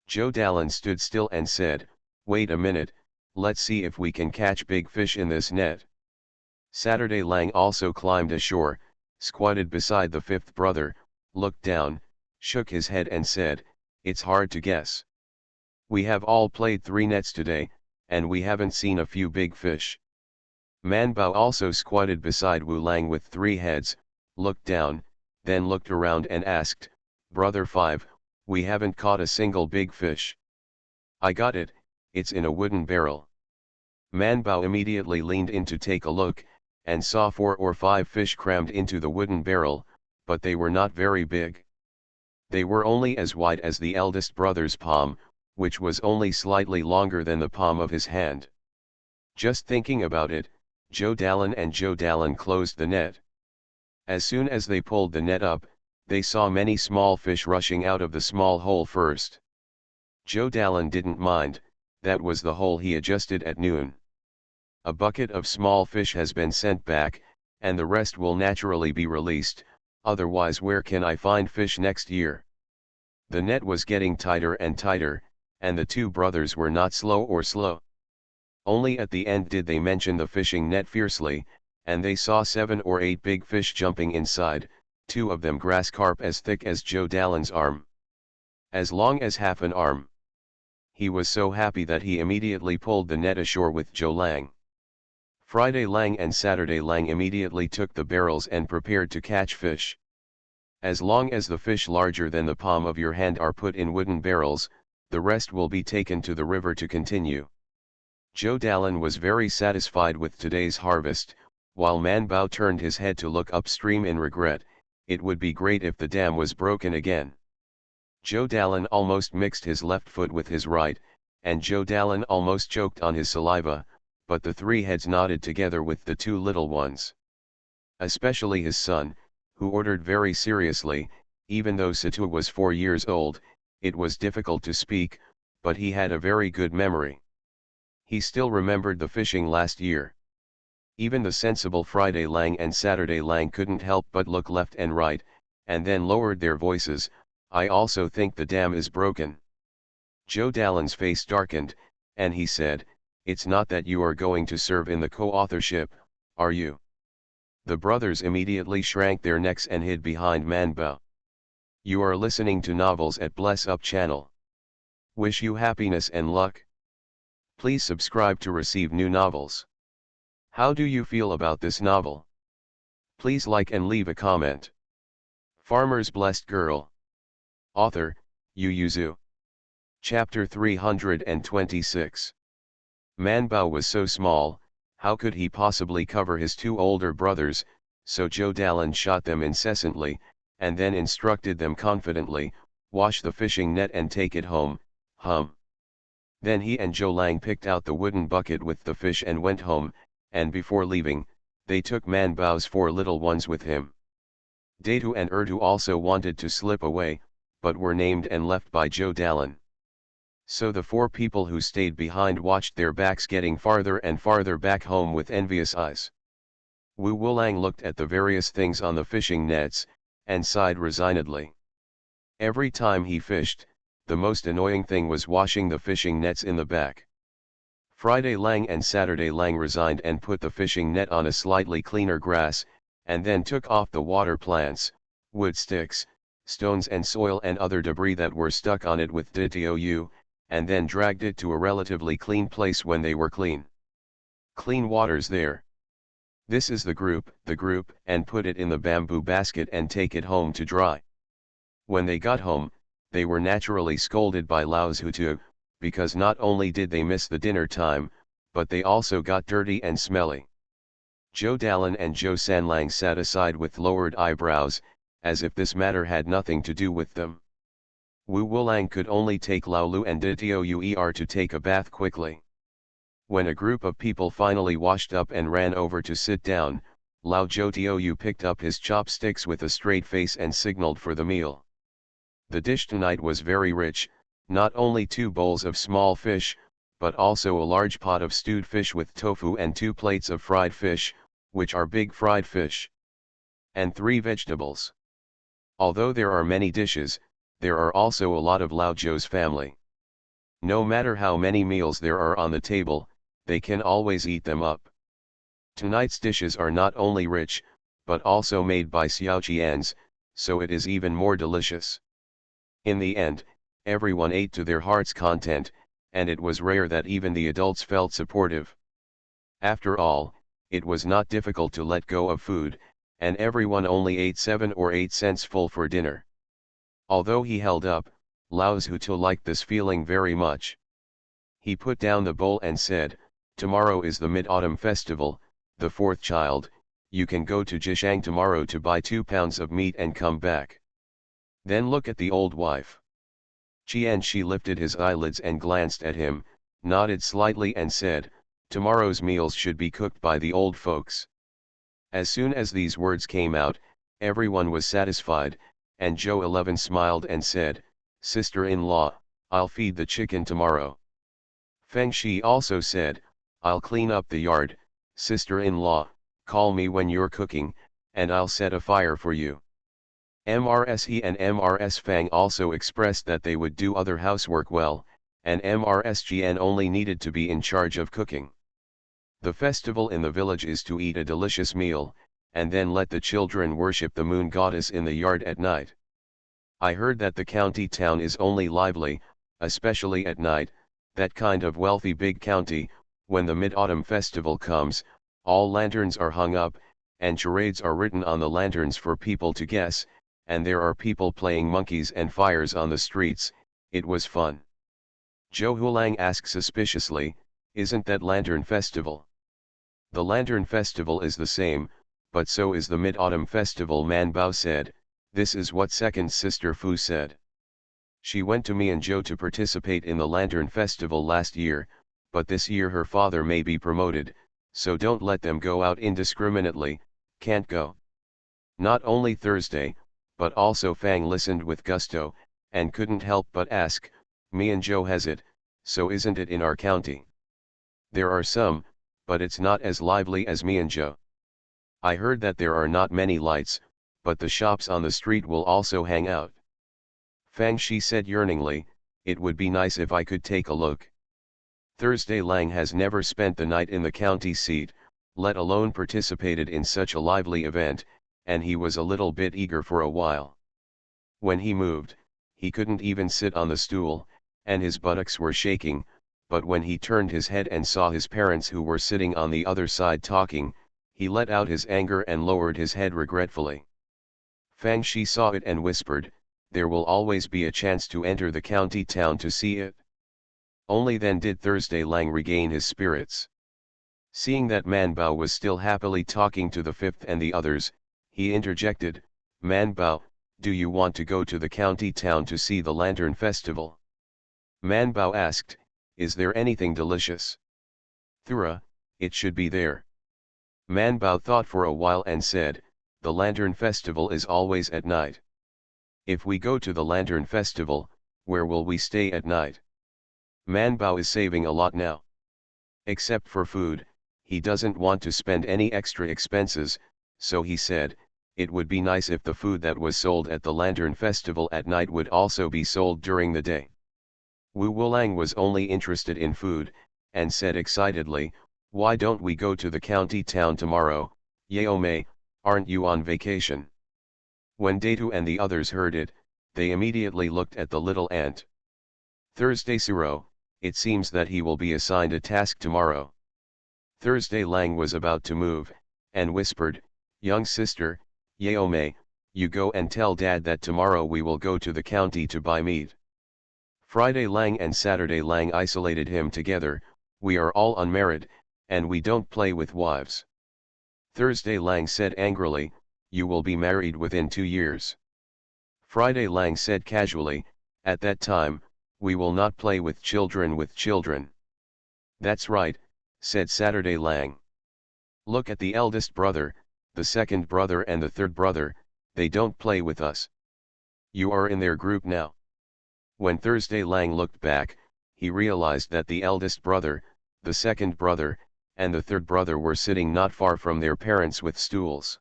Zhou Dalan stood still and said, "Wait a minute, let's see if we can catch big fish in this net." Saturday Lang also climbed ashore, squatted beside the fifth brother, looked down, shook his head and said, "It's hard to guess. We have all played 3 nets today, and we haven't seen a few big fish." Man Bao also squatted beside Wu Lang with 3 heads, looked down, then looked around and asked, "Brother 5, we haven't caught a single big fish." "I got it, it's in a wooden barrel." Man Bao immediately leaned in to take a look, and saw 4 or 5 fish crammed into the wooden barrel, but they were not very big. They were only as wide as the eldest brother's palm, which was only slightly longer than the palm of his hand. Just thinking about it, Zhou Dalan and Zhou Dalan closed the net. As soon as they pulled the net up, they saw many small fish rushing out of the small hole first. Zhou Dalan didn't mind, that was the hole he adjusted at noon. A bucket of small fish has been sent back, and the rest will naturally be released, otherwise where can I find fish next year? The net was getting tighter and tighter, and the two brothers were not slow. Only at the end did they mention the fishing net fiercely, and they saw 7 or 8 big fish jumping inside, 2 of them grass carp as thick as Zhou Dalan's arm. As long as half an arm. He was so happy that he immediately pulled the net ashore with Zhou Lang. Friday Lang and Saturday Lang immediately took the barrels and prepared to catch fish. As long as the fish larger than the palm of your hand are put in wooden barrels, the rest will be taken to the river to continue. Zhou Dalan was very satisfied with today's harvest, while Man Bao turned his head to look upstream in regret. It would be great if the dam was broken again. Zhou Dalan almost mixed his left foot with his right, and Zhou Dalan almost choked on his saliva, but the 3 heads nodded together with the 2 little ones. Especially his son, who ordered very seriously. Even though Situ was 4 years old, it was difficult to speak, but he had a very good memory. He still remembered the fishing last year. Even the sensible Friday Lang and Saturday Lang couldn't help but look left and right, and then lowered their voices. "I also think the dam is broken." Zhou Dalan's face darkened, and he said, "It's not that you are going to serve in the co-authorship, are you?" The brothers immediately shrank their necks and hid behind Man Bao. You are listening to Novels at Bless Up channel. Wish you happiness and luck. Please subscribe to receive new novels. How do you feel about this novel? Please like and leave a comment. Farmer's Blessed Girl. Author, Yu Yuzu. Chapter 326. Man Bao was so small, how could he possibly cover his 2 older brothers, so Zhou Dalan shot them incessantly, and then instructed them confidently, "Wash the fishing net and take it home, hum." Then he and Zhou Lang picked out the wooden bucket with the fish and went home, and before leaving, they took Man Bao's 4 little ones with him. Datu and Ertu also wanted to slip away, but were named and left by Zhou Dalan. So the 4 people who stayed behind watched their backs getting farther and farther back home with envious eyes. Wu Wulang looked at the various things on the fishing nets, and sighed resignedly. Every time he fished, the most annoying thing was washing the fishing nets in the back. Friday Lang and Saturday Lang resigned and put the fishing net on a slightly cleaner grass, and then took off the water plants, wood sticks, stones and soil and other debris that were stuck on it with DTOU, and then dragged it to a relatively clean place when they were clean. Clean water's there. This is the group, and put it in the bamboo basket and take it home to dry. When they got home, they were naturally scolded by Lao Zhutu, because not only did they miss the dinner time, but they also got dirty and smelly. Zhou Dalan and Zhou Sanlang sat aside with lowered eyebrows, as if this matter had nothing to do with them. Wu Wulang could only take Lao Lu and Ditour to take a bath quickly. When a group of people finally washed up and ran over to sit down, Lao Zhou picked up his chopsticks with a straight face and signaled for the meal. The dish tonight was very rich, not only 2 bowls of small fish, but also a large pot of stewed fish with tofu and 2 plates of fried fish, which are big fried fish, and 3 vegetables. Although there are many dishes, there are also a lot of Lao Zhou's family. No matter how many meals there are on the table, they can always eat them up. Tonight's dishes are not only rich, but also made by Xiaoqians, so it is even more delicious. In the end, everyone ate to their heart's content, and it was rare that even the adults felt supportive. After all, it was not difficult to let go of food, and everyone only ate 7 or 8 cents full for dinner. Although he held up, Lao Zhutu liked this feeling very much. He put down the bowl and said, "Tomorrow is the Mid-Autumn Festival, the 4th child, you can go to Jishang tomorrow to buy 2 pounds of meat and come back. Then look at the old wife." Qianshi lifted his eyelids and glanced at him, nodded slightly and said, "Tomorrow's meals should be cooked by the old folks." As soon as these words came out, everyone was satisfied, and Zhou 11 smiled and said, "Sister-in-law, I'll feed the chicken tomorrow." Feng Shi also said, "I'll clean up the yard, sister-in-law, call me when you're cooking, and I'll set a fire for you." Mrs. He and Mrs. Fang also expressed that they would do other housework well, and Mrs. Jian only needed to be in charge of cooking. The festival in the village is to eat a delicious meal, and then let the children worship the moon goddess in the yard at night. I heard that the county town is only lively, especially at night, that kind of wealthy big county. When the Mid-Autumn Festival comes, all lanterns are hung up, and charades are written on the lanterns for people to guess, and there are people playing monkeys and fires on the streets. It was fun. Zhou Hulang asked suspiciously, "Isn't that Lantern Festival?" "The Lantern Festival is the same, but so is the Mid-Autumn Festival," Man Bao said. This is what second sister Fu said. "She went to Mianzhou to participate in the Lantern Festival last year, but this year her father may be promoted, so don't let them go out indiscriminately, can't go." Not only Thursday, but also Fang listened with gusto, and couldn't help but ask, "Mianzhou has it, so isn't it in our county?" "There are some, but it's not as lively as Mianzhou. I heard that there are not many lights, but the shops on the street will also hang out." Fang Shi said yearningly, "It would be nice if I could take a look." Thursday Lang has never spent the night in the county seat, let alone participated in such a lively event, and he was a little bit eager for a while. When he moved, he couldn't even sit on the stool, and his buttocks were shaking, but when he turned his head and saw his parents who were sitting on the other side talking, he let out his anger and lowered his head regretfully. Fang Shi saw it and whispered, "There will always be a chance to enter the county town to see it." Only then did Thursday Lang regain his spirits. Seeing that Man Bao was still happily talking to the 5th and the others, he interjected, "Man Bao, do you want to go to the county town to see the Lantern Festival?" Man Bao asked, "Is there anything delicious?" "Thura, it should be there." Man Bao thought for a while and said, "The Lantern Festival is always at night. If we go to the Lantern Festival, where will we stay at night?" Man Bao is saving a lot now. Except for food, he doesn't want to spend any extra expenses, so he said, "It would be nice if the food that was sold at the Lantern Festival at night would also be sold during the day." Wu Wulang was only interested in food, and said excitedly, "Why don't we go to the county town tomorrow, Yao Mei, aren't you on vacation?" When Datu and the others heard it, they immediately looked at the little ant. "Thursday Suro, it seems that he will be assigned a task tomorrow." Thursday Lang was about to move, and whispered, "Young sister, Yaomei, you go and tell dad that tomorrow we will go to the county to buy meat." Friday Lang and Saturday Lang isolated him together, "We are all unmarried, and we don't play with wives." Thursday Lang said angrily, "You will be married within 2 years." Friday Lang said casually, "At that time, we will not play with children with children." "That's right," said Saturday Lang. "Look at the eldest brother, the second brother and the third brother, they don't play with us. You are in their group now." When Thursday Lang looked back, he realized that the eldest brother, the second brother, and the third brother were sitting not far from their parents with stools.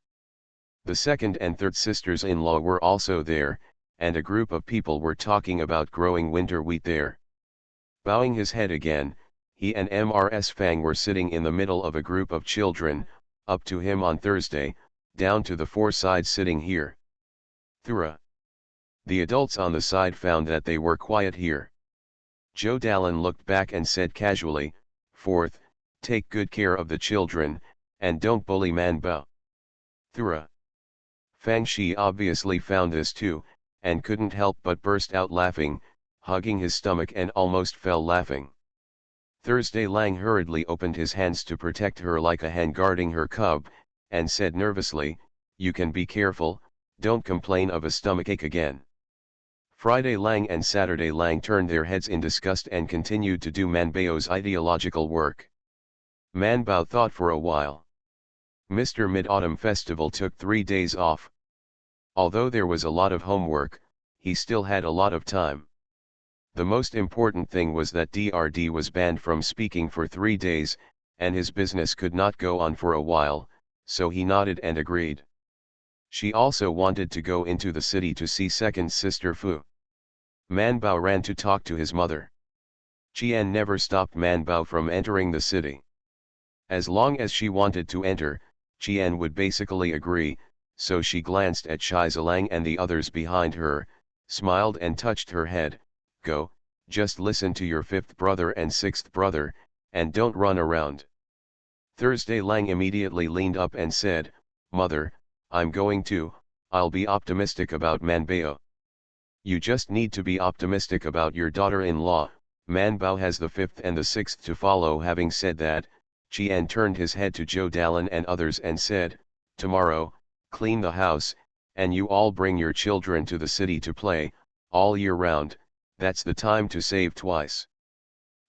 The second and third sisters-in-law were also there, and a group of people were talking about growing winter wheat there. Bowing his head again, he and Mrs. Fang were sitting in the middle of a group of children, up to him on Thursday, down to the four sides sitting here. Thura. The adults on the side found that they were quiet here. Joe Dallin looked back and said casually, "Fourth, take good care of the children, and don't bully Man Bao." Thura. Fang Shi obviously found this too, and couldn't help but burst out laughing, hugging his stomach and almost fell laughing. Thursday Lang hurriedly opened his hands to protect her like a hen guarding her cub, and said nervously, "You can be careful, don't complain of a stomachache again." Friday Lang and Saturday Lang turned their heads in disgust and continued to do Man Bao's ideological work. Man Bao thought for a while. Mr. Mid-Autumn Festival took 3 days off. Although there was a lot of homework, he still had a lot of time. The most important thing was that DRD was banned from speaking for 3 days, and his business could not go on for a while, so he nodded and agreed. She also wanted to go into the city to see second sister Fu. Man Bao ran to talk to his mother. Qian never stopped Man Bao from entering the city. As long as she wanted to enter, Qian would basically agree, so she glanced at Shai Zilang and the others behind her, smiled and touched her head, "Go, just listen to your fifth brother and sixth brother, and don't run around." Thursday Lang immediately leaned up and said, "Mother, I'm going to, I'll be optimistic about Man Bao." "You just need to be optimistic about your daughter-in-law, Man Bao has the fifth and the sixth to follow." Having said that, Qian turned his head to Zhou Dallin and others and said, "Tomorrow, clean the house, and you all bring your children to the city to play, all year round, that's the time to save twice."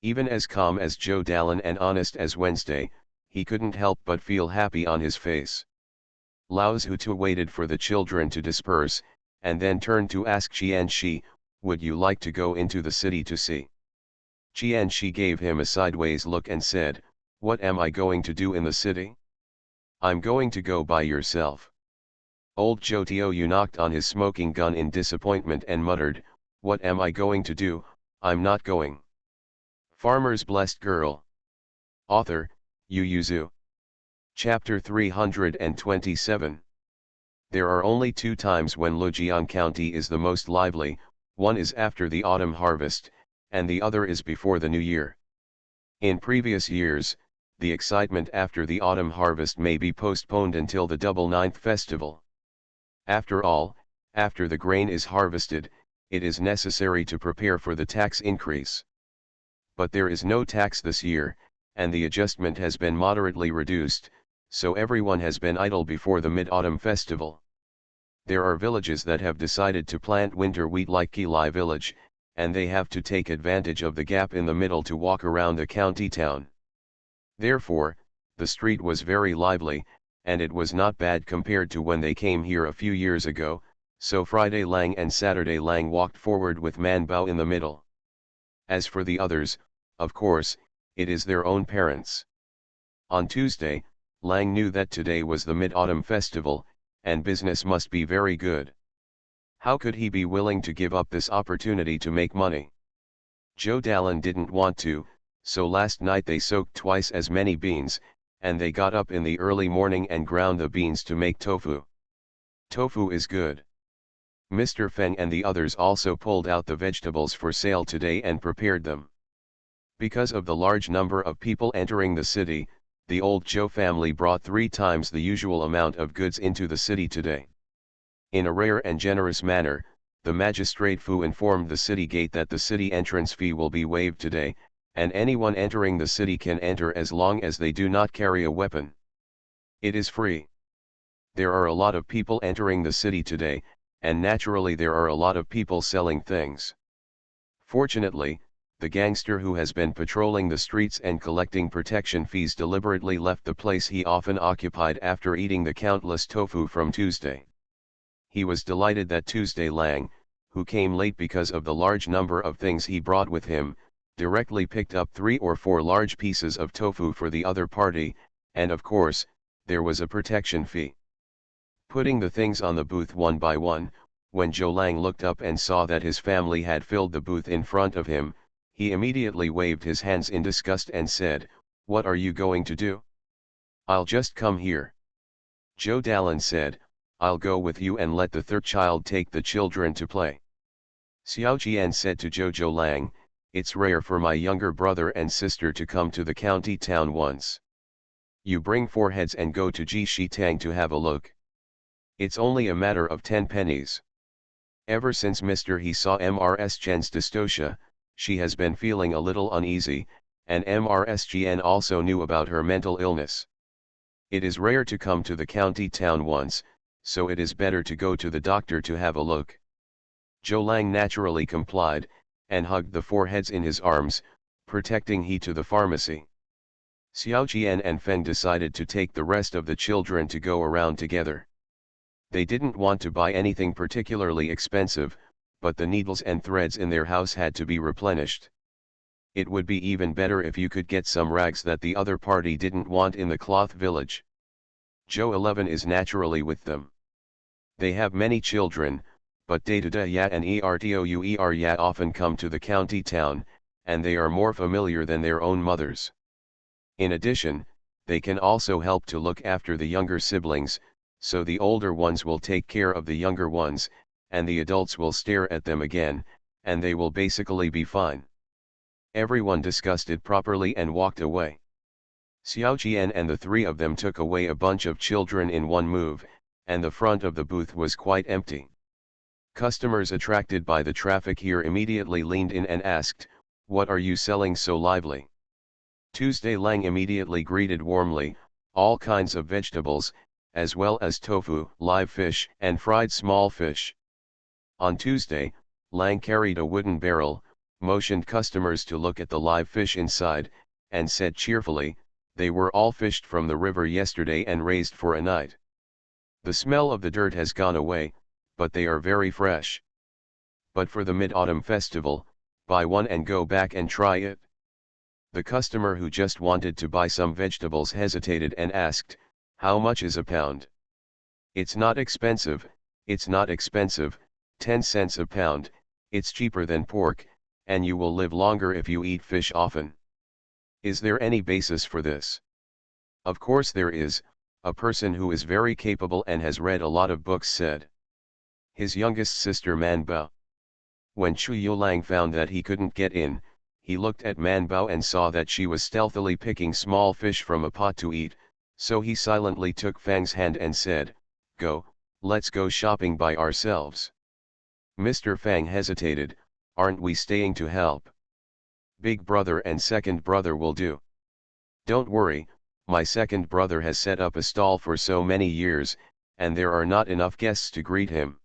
Even as calm as Zhou Dallin and honest as Wednesday, he couldn't help but feel happy on his face. Lao Zhutu waited for the children to disperse, and then turned to ask Qian Shi, "Would you like to go into the city to see?" Qian Shi gave him a sideways look and said, "What am I going to do in the city? I'm going to go by yourself." Old Zhou Tiou knocked on his smoking gun in disappointment and muttered, "What am I going to do? I'm not going." Farmer's Blessed Girl. Author, Yu Yuzu. Chapter 327. There are only 2 times when Lujiang County is the most lively, one is after the autumn harvest, and the other is before the new year. In previous years, the excitement after the autumn harvest may be postponed until the Double Ninth Festival. After all, after the grain is harvested, it is necessary to prepare for the tax increase. But there is no tax this year, and the adjustment has been moderately reduced, so everyone has been idle before the Mid-Autumn Festival. There are villages that have decided to plant winter wheat like Kilai village, and they have to take advantage of the gap in the middle to walk around the county town. Therefore, the street was very lively, and it was not bad compared to when they came here a few years ago, so Friday Lang and Saturday Lang walked forward with Man Bao in the middle. As for the others, of course, it is their own parents. On Tuesday, Lang knew that today was the Mid-Autumn Festival, and business must be very good. How could he be willing to give up this opportunity to make money? Zhou Dallin didn't want to, so last night they soaked twice as many beans, and they got up in the early morning and ground the beans to make tofu. Tofu is good. Mr. Feng and the others also pulled out the vegetables for sale today and prepared them. Because of the large number of people entering the city, the old Zhou family brought 3 times the usual amount of goods into the city today. In a rare and generous manner, the magistrate Fu informed the city gate that the city entrance fee will be waived today, and anyone entering the city can enter as long as they do not carry a weapon. It is free. There are a lot of people entering the city today, and naturally there are a lot of people selling things. Fortunately, the gangster who has been patrolling the streets and collecting protection fees deliberately left the place he often occupied after eating the countless tofu from Tuesday. He was delighted that Tuesday Lang, who came late because of the large number of things he brought with him, directly picked up 3 or 4 large pieces of tofu for the other party, and of course, there was a protection fee. Putting the things on the booth one by one, when Zhou Lang looked up and saw that his family had filled the booth in front of him, he immediately waved his hands in disgust and said, "What are you going to do? I'll just come here." Zhou Dalan said, "I'll go with you and let the third child take the children to play." Xiao Jian said to Zhou Lang, "It's rare for my younger brother and sister to come to the county town once. You bring 4 heads and go to Ji Shitang to have a look. It's only a matter of 10 pennies." Ever since Mr. He saw Mrs. Chen's dystocia, she has been feeling a little uneasy, and Mrs. Chen also knew about her mental illness. It is rare to come to the county town once, so it is better to go to the doctor to have a look. Zhou Lang naturally complied, and hugged the 4 heads in his arms, protecting he to the pharmacy. Xiao Jian and Feng decided to take the rest of the children to go around together. They didn't want to buy anything particularly expensive, but the needles and threads in their house had to be replenished. It would be even better if you could get some rags that the other party didn't want in the cloth village. Zhou 11 is naturally with them. They have many children, but Data Yat and Ertouer Yat often come to the county town, and they are more familiar than their own mothers. In addition, they can also help to look after the younger siblings, so the older ones will take care of the younger ones, and the adults will stare at them again, and they will basically be fine. Everyone discussed it properly and walked away. Xiao Jian and the 3 of them took away a bunch of children in one move, and the front of the booth was quite empty. Customers attracted by the traffic here immediately leaned in and asked, "What are you selling so lively?" Tuesday Lang immediately greeted warmly, all kinds of vegetables, as well as tofu, live fish, and fried small fish. On Tuesday, Lang carried a wooden barrel, motioned customers to look at the live fish inside, and said cheerfully, they were all fished from the river yesterday and raised for a night. The smell of the dirt has gone away, but they are very fresh. But for the Mid-Autumn Festival, buy one and go back and try it. The customer who just wanted to buy some vegetables hesitated and asked, "How much is a pound?" "It's not expensive, 10 cents a pound, it's cheaper than pork, and you will live longer if you eat fish often." Is there any basis for this? Of course there is, a person who is very capable and has read a lot of books said. His youngest sister Man Bao. When Chu Yulang found that he couldn't get in, he looked at Man Bao and saw that she was stealthily picking small fish from a pot to eat, so he silently took Fang's hand and said, "Go, let's go shopping by ourselves." Mr. Fang hesitated, "Aren't we staying to help? Big brother and second brother will do." "Don't worry, my second brother has set up a stall for so many years, and there are not enough guests to greet him."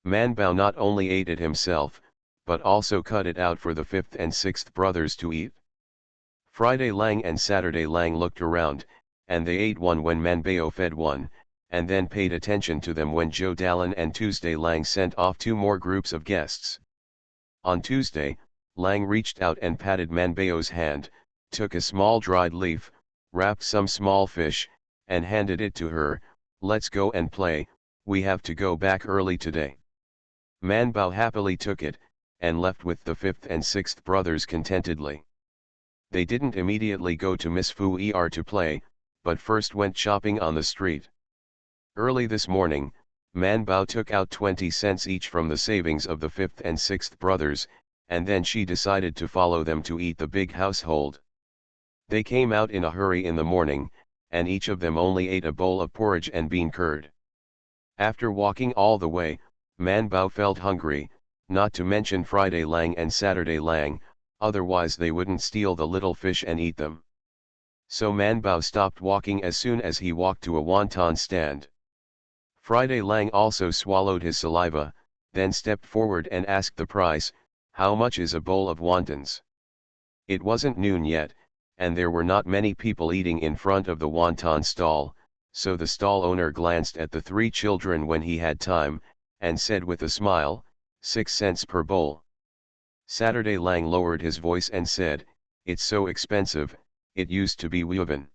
Man Bao not only ate it himself, but also cut it out for the 5th and 6th brothers to eat. Friday Lang and Saturday Lang looked around, and they ate one when Man Bao fed one, and then paid attention to them when Zhou Dalan and Tuesday Lang sent off 2 more groups of guests. On Tuesday, Lang reached out and patted Man Bao's hand, took a small dried leaf, wrapped some small fish, and handed it to her. "Let's go and play, we have to go back early today." Man Bao happily took it, and left with the 5th and 6th brothers contentedly. They didn't immediately go to Miss Fu Er to play, but first went shopping on the street. Early this morning, Man Bao took out 20 cents each from the savings of the 5th and 6th brothers, and then she decided to follow them to eat the big household. They came out in a hurry in the morning, and each of them only ate a bowl of porridge and bean curd. After walking all the way, Man Bao felt hungry, not to mention Friday Lang and Saturday Lang, otherwise they wouldn't steal the little fish and eat them. So Man Bao stopped walking as soon as he walked to a wonton stand. Friday Lang also swallowed his saliva, then stepped forward and asked the price, "How much is a bowl of wontons?" It wasn't noon yet, and there were not many people eating in front of the wonton stall, so the stall owner glanced at the three children when he had time, and said with a smile, 6 cents per bowl. Saturday Lang lowered his voice and said, "It's so expensive, it used to be woven."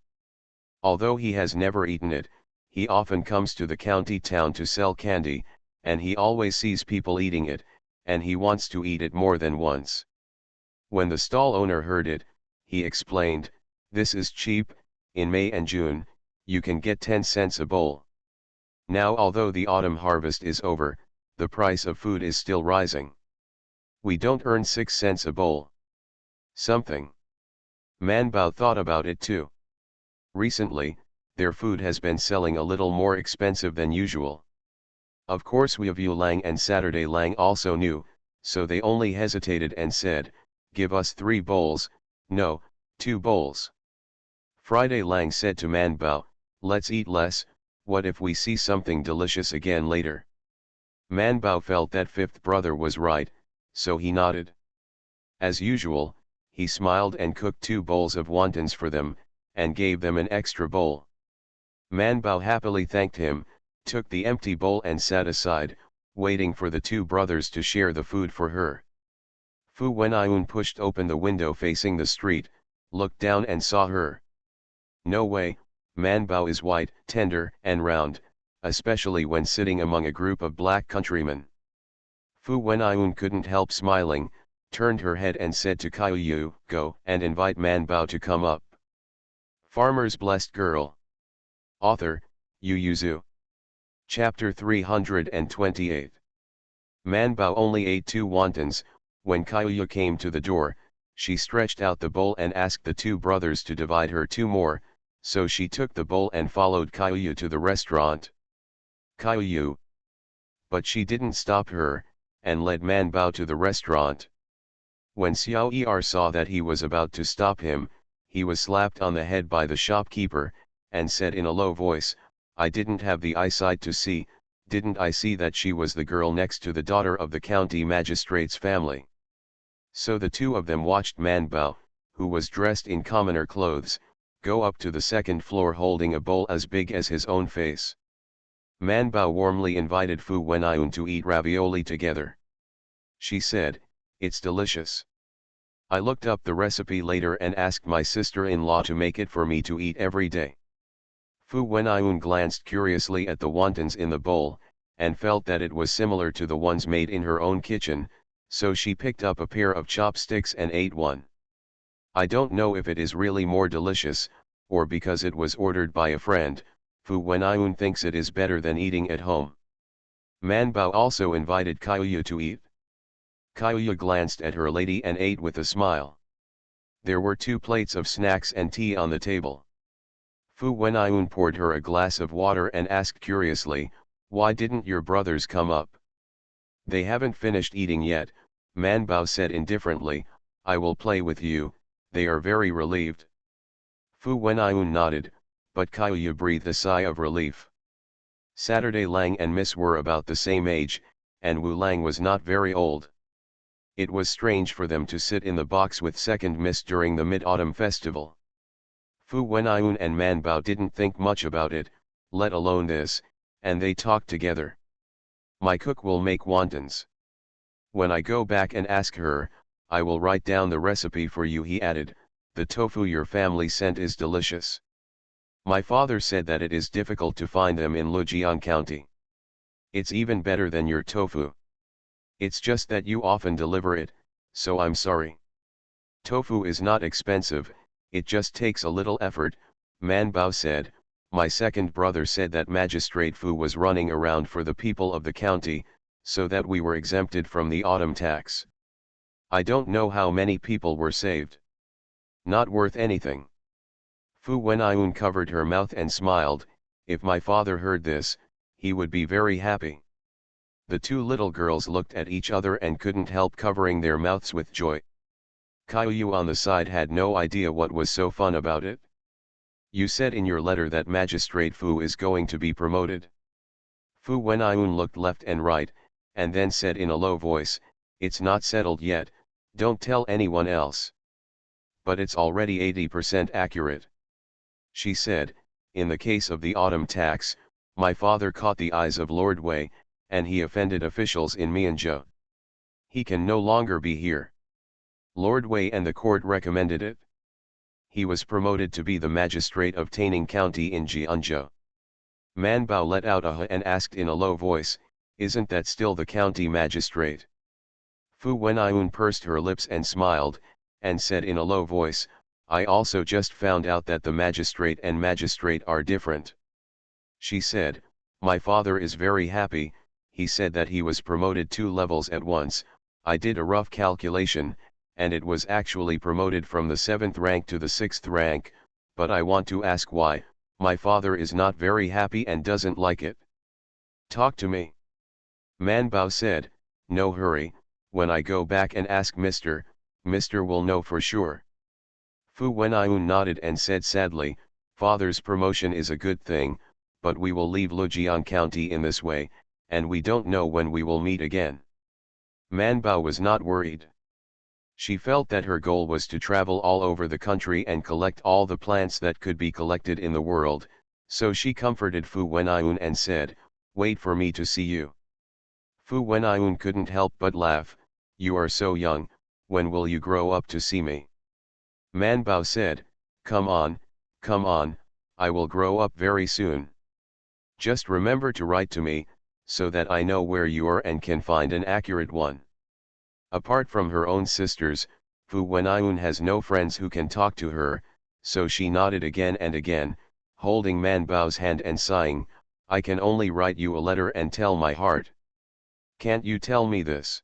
Although he has never eaten it, he often comes to the county town to sell candy, and he always sees people eating it, and he wants to eat it more than once. When the stall owner heard it, he explained, "This is cheap, in May and June, you can get 10 cents a bowl. Now although the autumn harvest is over, the price of food is still rising. We don't earn 6 cents a bowl. Something." Man Bao thought about it too. Recently, their food has been selling a little more expensive than usual. Of course Wu Lang and Saturday Lang also knew, so they only hesitated and said, "Give us 3 bowls, no, 2 bowls." Friday Lang said to Man Bao, "Let's eat less, what if we see something delicious again later?" Man Bao felt that fifth brother was right, so he nodded. As usual, he smiled and cooked 2 bowls of wontons for them, and gave them an extra bowl. Man Bao happily thanked him, took the empty bowl and sat aside, waiting for the 2 brothers to share the food for her. Fu Wenayun pushed open the window facing the street, looked down and saw her. No way, Man Bao is white, tender and round, especially when sitting among a group of black countrymen. Fu Wenayun couldn't help smiling, turned her head and said to Kaiyu, "Go and invite Man Bao to come up." Farmer's Blessed Girl. Author, Yu Yuzu. Chapter 328. Man Bao only ate 2 wontons. When Kaiyu came to the door, she stretched out the bowl and asked the 2 brothers to divide her 2 more, so she took the bowl and followed Kaiyu to the restaurant. Kaiyu. But she didn't stop her, and led Man Bao to the restaurant. When Xiao Er saw that he was about to stop him, he was slapped on the head by the shopkeeper, and said in a low voice, "I didn't have the eyesight to see, didn't I see that she was the girl next to the daughter of the county magistrate's family?" So the 2 of them watched Man Bao, who was dressed in commoner clothes, go up to the 2nd floor holding a bowl as big as his own face. Man Bao warmly invited Fu Wenayun to eat ravioli together. She said, "It's delicious. I looked up the recipe later and asked my sister-in-law to make it for me to eat every day." Fu Wenayun glanced curiously at the wontons in the bowl, and felt that it was similar to the ones made in her own kitchen, so she picked up a pair of chopsticks and ate one. "I don't know if it is really more delicious, or because it was ordered by a friend, Fu Wenayun thinks it is better than eating at home." Man Bao also invited Kaiyu to eat. Kaiyu glanced at her lady and ate with a smile. There were 2 plates of snacks and tea on the table. Fu Wenayun poured her a glass of water and asked curiously, "Why didn't your brothers come up?" "They haven't finished eating yet," Man Bao said indifferently, "I will play with you, they are very relieved." Fu Wenayun nodded, but Kaiyu breathed a sigh of relief. Saturday Lang and Miss were about the same age, and Wu Lang was not very old. It was strange for them to sit in the box with second Miss during the Mid-Autumn Festival. Fu Wenayun and Man Bao didn't think much about it, let alone this, and they talked together. "My cook will make wontons. When I go back and ask her, I will write down the recipe for you," he added. "The tofu your family sent is delicious. My father said that it is difficult to find them in Lujiang County. It's even better than your tofu. It's just that you often deliver it, so I'm sorry. Tofu is not expensive, it just takes a little effort," Man Bao said. "My second brother said that Magistrate Fu was running around for the people of the county, so that we were exempted from the autumn tax. I don't know how many people were saved. Not worth anything." Fu Wenayun covered her mouth and smiled. If my father heard this, he would be very happy. The two little girls looked at each other and couldn't help covering their mouths with joy. Caillou on the side had no idea what was so fun about it. You said in your letter that Magistrate Fu is going to be promoted. Fu Wenayun looked left and right, and then said in a low voice, "It's not settled yet, don't tell anyone else." "But it's already 80% accurate." She said, "In the case of the autumn tax, my father caught the eyes of Lord Wei, and he offended officials in Mianzhou. He can no longer be here. Lord Wei and the court recommended it. He was promoted to be the magistrate of Taining County in Jianzhou." Man Bao let out a "huh" and asked in a low voice, "Isn't that still the county magistrate?" Fu Wenayun pursed her lips and smiled, and said in a low voice, "I also just found out that the magistrate and magistrate are different." She said, "My father is very happy, he said that he was promoted 2 levels at once. I did a rough calculation, and it was actually promoted from the 7th rank to the 6th rank, but I want to ask why. My father is not very happy and doesn't like it. Talk to me." Man Bao said, "No hurry, when I go back and ask Mr. will know for sure." Fu Wenayun nodded and said sadly, "Father's promotion is a good thing, but we will leave Lujiang County in this way, and we don't know when we will meet again." Man Bao was not worried. She felt that her goal was to travel all over the country and collect all the plants that could be collected in the world, so she comforted Fu Wenayun and said, "Wait for me to see you." Fu Wenayun couldn't help but laugh, "You are so young, when will you grow up to see me?" Man Bao said, come on, I will grow up very soon. Just remember to write to me, so that I know where you are and can find an accurate one." Apart from her own sisters, Fu Wenayun has no friends who can talk to her, so she nodded again and again, holding Man Bao's hand and sighing, "I can only write you a letter and tell my heart. Can't you tell me this?"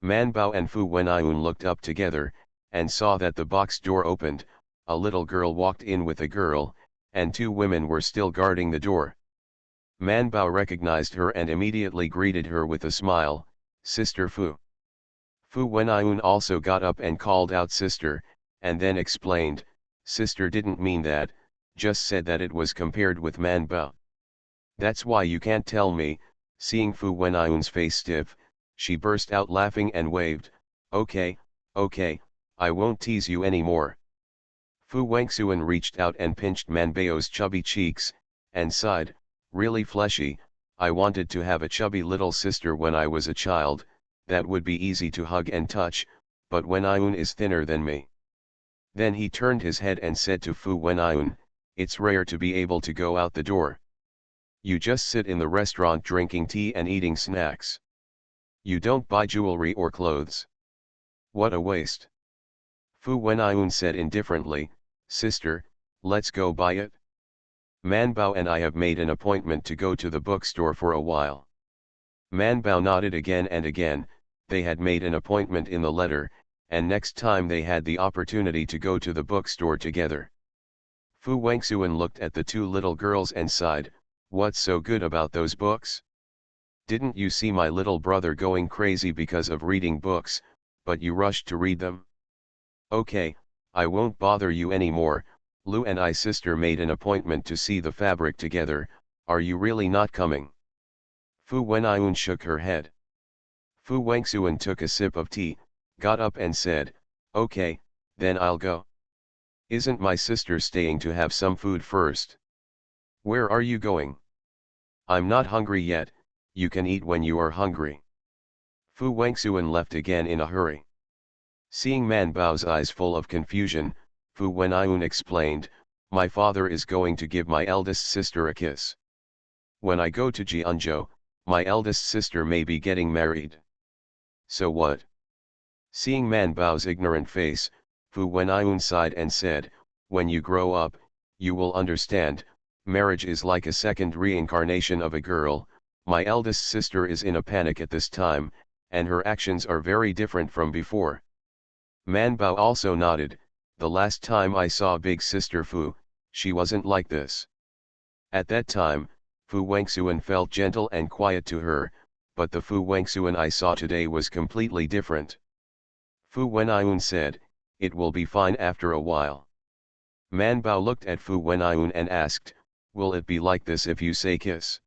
Man Bao and Fu Wenayun looked up together, and saw that the box door opened, a little girl walked in with a girl, and 2 women were still guarding the door. Man Bao recognized her and immediately greeted her with a smile, "Sister Fu." Fu Wenayun also got up and called out "Sister," and then explained, "Sister didn't mean that, just said that it was compared with Man Bao. That's why you can't tell me." Seeing Fu Wenayun's face stiff, she burst out laughing and waved, okay, I won't tease you anymore." Fu Wangsuan reached out and pinched Man Bao's chubby cheeks, and sighed, "Really fleshy, I wanted to have a chubby little sister when I was a child, that would be easy to hug and touch, but Wenayun is thinner than me." Then he turned his head and said to Fu Wenayun, "It's rare to be able to go out the door. You just sit in the restaurant drinking tea and eating snacks. You don't buy jewelry or clothes. What a waste." Fu Wenayun said indifferently, "Sister, let's go buy it. Man Bao and I have made an appointment to go to the bookstore for a while." Man Bao nodded again and again. They had made an appointment in the letter, and next time they had the opportunity to go to the bookstore together. Fu Wangsuan looked at the 2 little girls and sighed, "What's so good about those books? Didn't you see my little brother going crazy because of reading books, but you rushed to read them? Okay, I won't bother you anymore. Lu and I sister made an appointment to see the fabric together, are you really not coming?" Fu Wenayun shook her head. Fu Wangsuan took a sip of tea, got up and said, "Okay, then I'll go. Isn't my sister staying to have some food first?" "Where are you going?" "I'm not hungry yet, you can eat when you are hungry." Fu Wangsuan left again in a hurry. Seeing Man Bao's eyes full of confusion, Fu Wenayun explained, "My father is going to give my eldest sister a kiss. When I go to Jianzhou, my eldest sister may be getting married." "So what?" Seeing Man Bao's ignorant face, Fu Wenayun sighed and said, "When you grow up, you will understand, marriage is like a second reincarnation of a girl. My eldest sister is in a panic at this time, and her actions are very different from before." Man Bao also nodded, "The last time I saw big sister Fu, she wasn't like this. At that time, Fu Wangxuan felt gentle and quiet to her, but the Fu Wangxuan I saw today was completely different. Fu Wenayun said, "It will be fine after a while." Man Bao looked at Fu Wenayun and asked, "Will it be like this if you say kiss?"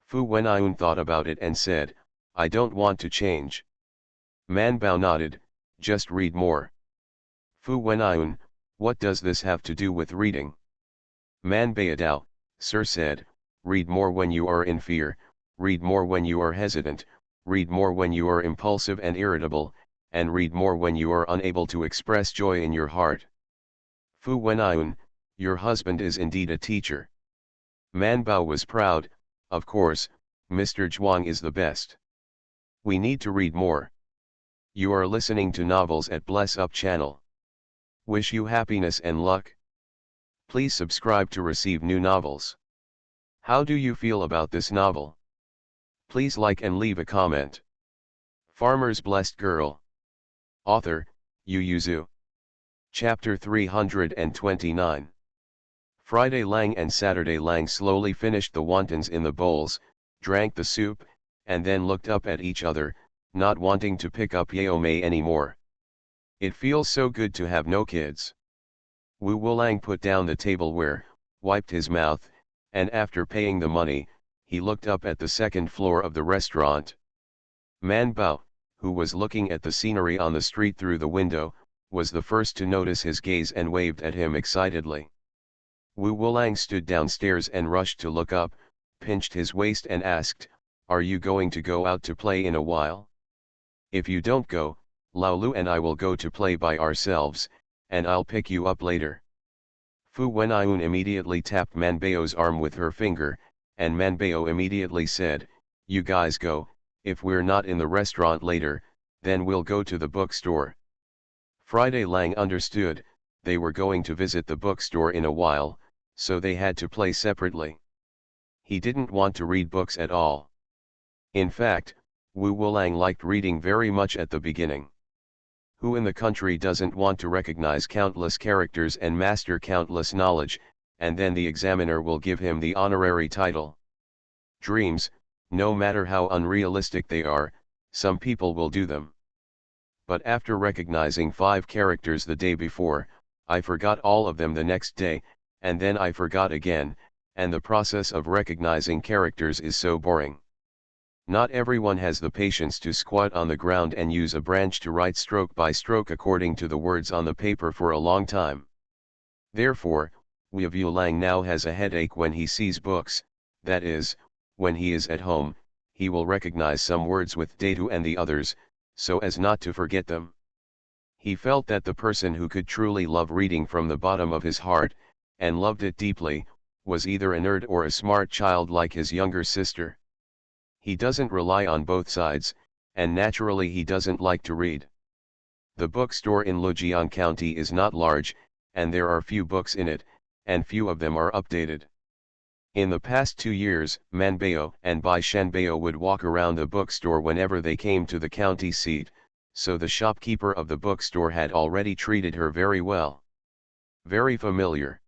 Fu Wenayun thought about it and said, "I don't want to change." Man Bao nodded, "Just read more." Fu Wenayun, "What does this have to do with reading?" Man Baodao, "Sir said, read more when you are in fear, read more when you are hesitant, read more when you are impulsive and irritable, and read more when you are unable to express joy in your heart." Fu Wenayun, "Your husband is indeed a teacher." Man Bao was proud, "Of course, Mr. Zhuang is the best. We need to read more." You are listening to novels at Bless Up channel. Wish you happiness and luck. Please subscribe to receive new novels. How do you feel about this novel? Please like and leave a comment. Farmer's Blessed Girl. Author, Yu Yuzu. Chapter 329. Friday Lang and Saturday Lang slowly finished the wontons in the bowls, drank the soup, and then looked up at each other, not wanting to pick up Yao Mei anymore. It feels so good to have no kids. Wu Wulang put down the tableware, wiped his mouth, and after paying the money, he looked up at the second floor of the restaurant. Man Bao, who was looking at the scenery on the street through the window, was the first to notice his gaze and waved at him excitedly. Wu Wulang stood downstairs and rushed to look up, pinched his waist and asked, "Are you going to go out to play in a while? If you don't go, Lao Lu and I will go to play by ourselves, and I'll pick you up later." Fu Wenayun immediately tapped Man Bao's arm with her finger, and Man Bao immediately said, "You guys go, if we're not in the restaurant later, then we'll go to the bookstore." Friday Lang understood, they were going to visit the bookstore in a while, so they had to play separately. He didn't want to read books at all. In fact, Wu Wulang liked reading very much at the beginning. Who in the country doesn't want to recognize countless characters and master countless knowledge, and then the examiner will give him the honorary title? Dreams, no matter how unrealistic they are, some people will do them. But after recognizing 5 characters the day before, I forgot all of them the next day, and then I forgot again, and the process of recognizing characters is so boring. Not everyone has the patience to squat on the ground and use a branch to write stroke by stroke according to the words on the paper for a long time. Therefore, Wu Wulang now has a headache when he sees books, that is, when he is at home, he will recognize some words with datu and the others, so as not to forget them. He felt that the person who could truly love reading from the bottom of his heart, and loved it deeply, was either a nerd or a smart child like his younger sister. He doesn't rely on both sides, and naturally he doesn't like to read. The bookstore in Lujian County is not large, and there are few books in it, and few of them are updated. In the past 2 years, Man Bao and Bai Shan Bao would walk around the bookstore whenever they came to the county seat, so the shopkeeper of the bookstore had already treated her very well. Very familiar.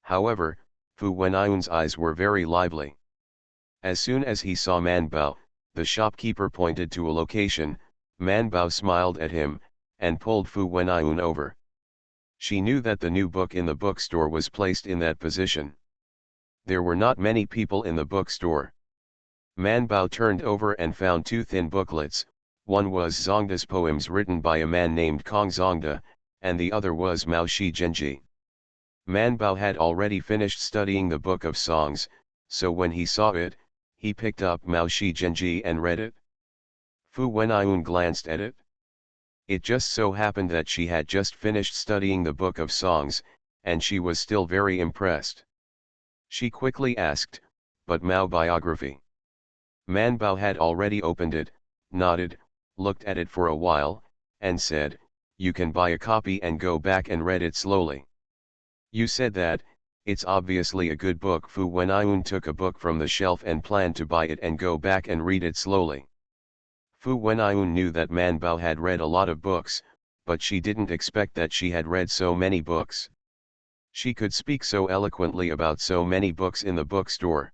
However, Fu Wenayun's eyes were very lively. As soon as he saw Man Bao, the shopkeeper pointed to a location, Man Bao smiled at him, and pulled Fu Wenayun over. She knew that the new book in the bookstore was placed in that position. There were not many people in the bookstore. Man Bao turned over and found 2 thin booklets, one was Zongda's poems written by a man named Kong Zongda, and the other was Mao Shi Zhenji. Man Bao had already finished studying the book of songs, so when he saw it, he picked up Mao Shi Zhenji and read it. Fu Wenayun glanced at it. It just so happened that she had just finished studying the book of songs, and she was still very impressed. She quickly asked, "But Mao biography?" Man Bao had already opened it, nodded, looked at it for a while, and said, "You can buy a copy and go back and read it slowly." "You said that, it's obviously a good book." Fu Wenayun took a book from the shelf and planned to buy it and go back and read it slowly. Fu Wenayun knew that Man Bao had read a lot of books, but she didn't expect that she had read so many books. She could speak so eloquently about so many books in the bookstore.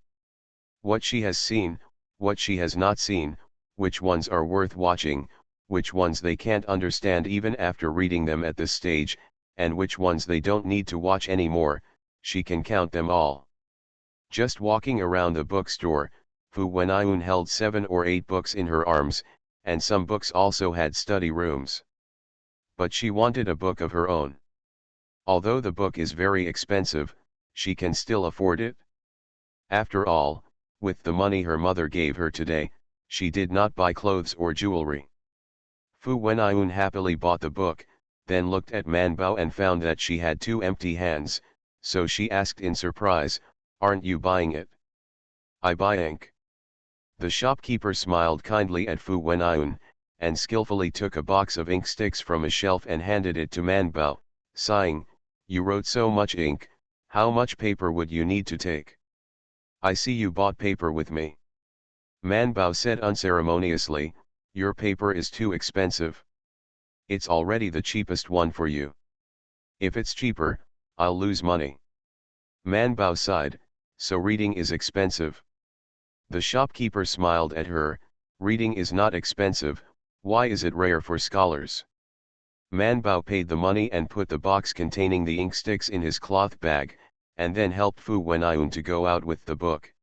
What she has seen, what she has not seen, which ones are worth watching, which ones they can't understand even after reading them at this stage, and which ones they don't need to watch anymore, she can count them all. Just walking around the bookstore, Fu Wenayun held 7 or 8 books in her arms, and some books also had study rooms. But she wanted a book of her own. Although the book is very expensive, she can still afford it. After all, with the money her mother gave her today, she did not buy clothes or jewelry. Fu Wenayun happily bought the book, then looked at Manbao and found that she had 2 empty hands, so she asked in surprise, "Aren't you buying it?" "I buy ink." The shopkeeper smiled kindly at Fu Wenayun, and skillfully took a box of ink sticks from a shelf and handed it to Manbao, sighing, "You wrote so much ink, how much paper would you need to take?" "I see you bought paper with me." Manbao said unceremoniously, "Your paper is too expensive. It's already the cheapest one for you. If it's cheaper, I'll lose money." Manbao sighed, "So reading is expensive." The shopkeeper smiled at her, "Reading is not expensive, why is it rare for scholars?" Manbao paid the money and put the box containing the ink sticks in his cloth bag, and then helped Fu Wenayun to go out with the book.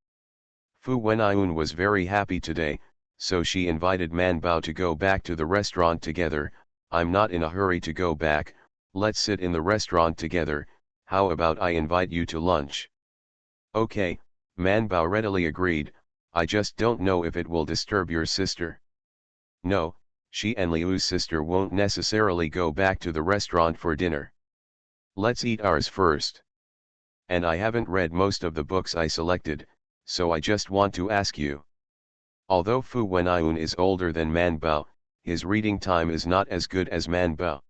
Fu Wenayun was very happy today, so she invited Manbao to go back to the restaurant together. "I'm not in a hurry to go back, let's sit in the restaurant together, how about I invite you to lunch?" "Okay," Manbao readily agreed, "I just don't know if it will disturb your sister." "No, she and Liu's sister won't necessarily go back to the restaurant for dinner. Let's eat ours first. And I haven't read most of the books I selected, so I just want to ask you." Although Fu Wenayun is older than Manbao, his reading time is not as good as Manbao.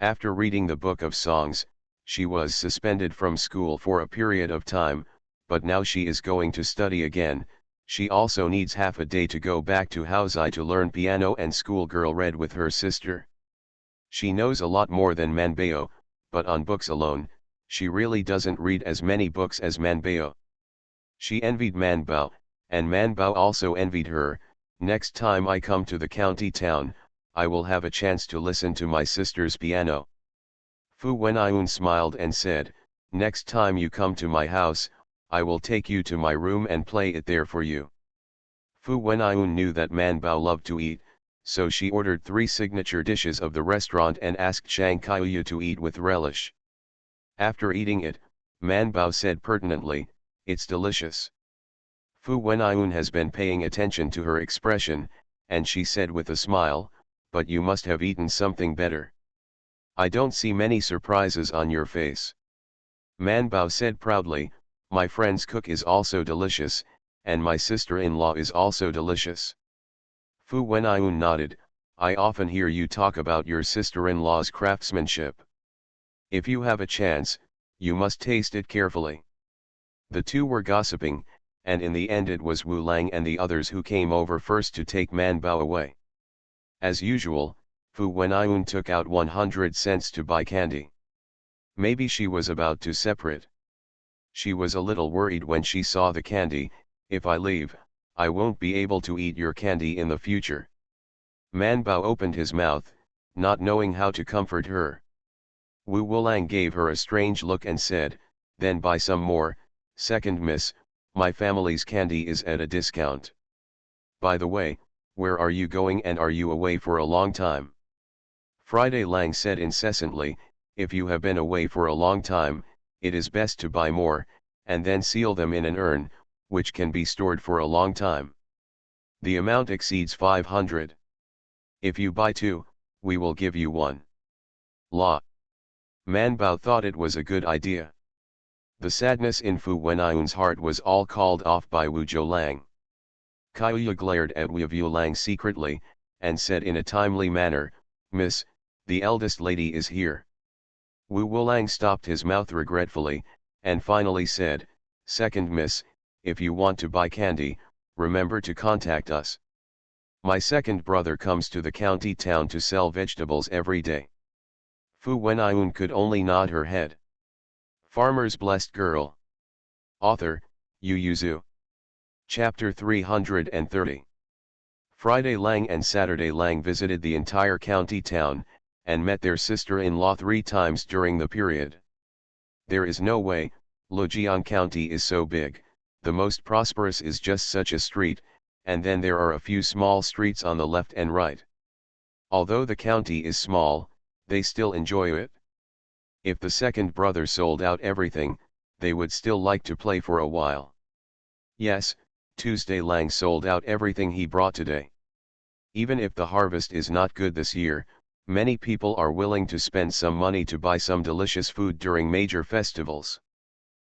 After reading the Book of Songs, she was suspended from school for a period of time, but now she is going to study again. She also needs half a day to go back to Haozai to learn piano and schoolgirl read with her sister. She knows a lot more than Manbao, but on books alone, she really doesn't read as many books as Manbao. She envied Manbao, and Manbao also envied her. "Next time I come to the county town, I will have a chance to listen to my sister's piano." Fu Wenayun smiled and said, "Next time you come to my house, I will take you to my room and play it there for you." Fu Wenayun knew that Manbao loved to eat, so she ordered 3 signature dishes of the restaurant and asked Shang Kaiyu to eat with relish. After eating it, Manbao said pertinently, "It's delicious." Fu Wenayun has been paying attention to her expression, and she said with a smile, "But you must have eaten something better. I don't see many surprises on your face." Manbao said proudly, "My friend's cook is also delicious, and my sister-in-law is also delicious." Fu Wenayun nodded, "I often hear you talk about your sister-in-law's craftsmanship. If you have a chance, you must taste it carefully." The two were gossiping, and in the end it was Wu Lang and the others who came over first to take Manbao away. As usual, Fu Wenayun took out 100 cents to buy candy. Maybe she was about to separate. She was a little worried when she saw the candy. "If I leave, I won't be able to eat your candy in the future." Manbao opened his mouth, not knowing how to comfort her. Wu Wulang gave her a strange look and said, "Then buy some more. Second miss, my family's candy is at a discount. By the way, where are you going and are you away for a long time?" Friday Lang said incessantly, "If you have been away for a long time, it is best to buy more, and then seal them in an urn, which can be stored for a long time. The amount exceeds 500. If you buy 2, we will give you 1. La." Manbao thought it was a good idea. The sadness in Fu Wenayun's heart was all called off by Wu Zhoulang. Kaiyu glared at Wu Wulang secretly, and said in a timely manner, "Miss, the eldest lady is here." Wu Wulang stopped his mouth regretfully, and finally said, "Second miss, if you want to buy candy, remember to contact us. My second brother comes to the county town to sell vegetables every day." Fu Wenayun could only nod her head. Farmer's Blessed Girl. Author, Yu Zhu. Chapter 330. Friday Lang and Saturday Lang visited the entire county town, and met their sister-in-law 3 times during the period. There is no way, Lujiang County is so big, the most prosperous is just such a street, and then there are a few small streets on the left and right. Although the county is small, they still enjoy it. If the second brother sold out everything, they would still like to play for a while. Yes, Tuesday Lang sold out everything he brought today. Even if the harvest is not good this year, many people are willing to spend some money to buy some delicious food during major festivals.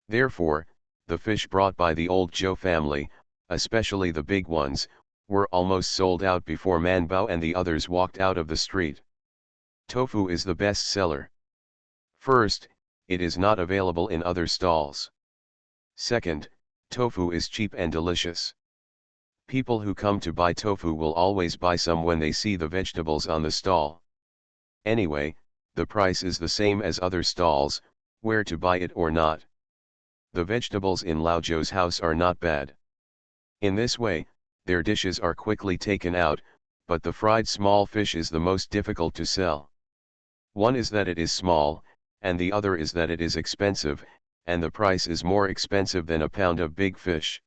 Therefore, the fish brought by the old Zhou family, especially the big ones, were almost sold out before Manbao and the others walked out of the street. Tofu is the best seller. First, it is not available in other stalls. Second, tofu is cheap and delicious. People who come to buy tofu will always buy some when they see the vegetables on the stall. Anyway, the price is the same as other stalls, where to buy it or not. The vegetables in Lao Zhou's house are not bad. In this way, their dishes are quickly taken out, but the fried small fish is the most difficult to sell. One is that it is small, and the other is that it is expensive, and the price is more expensive than a pound of big fish.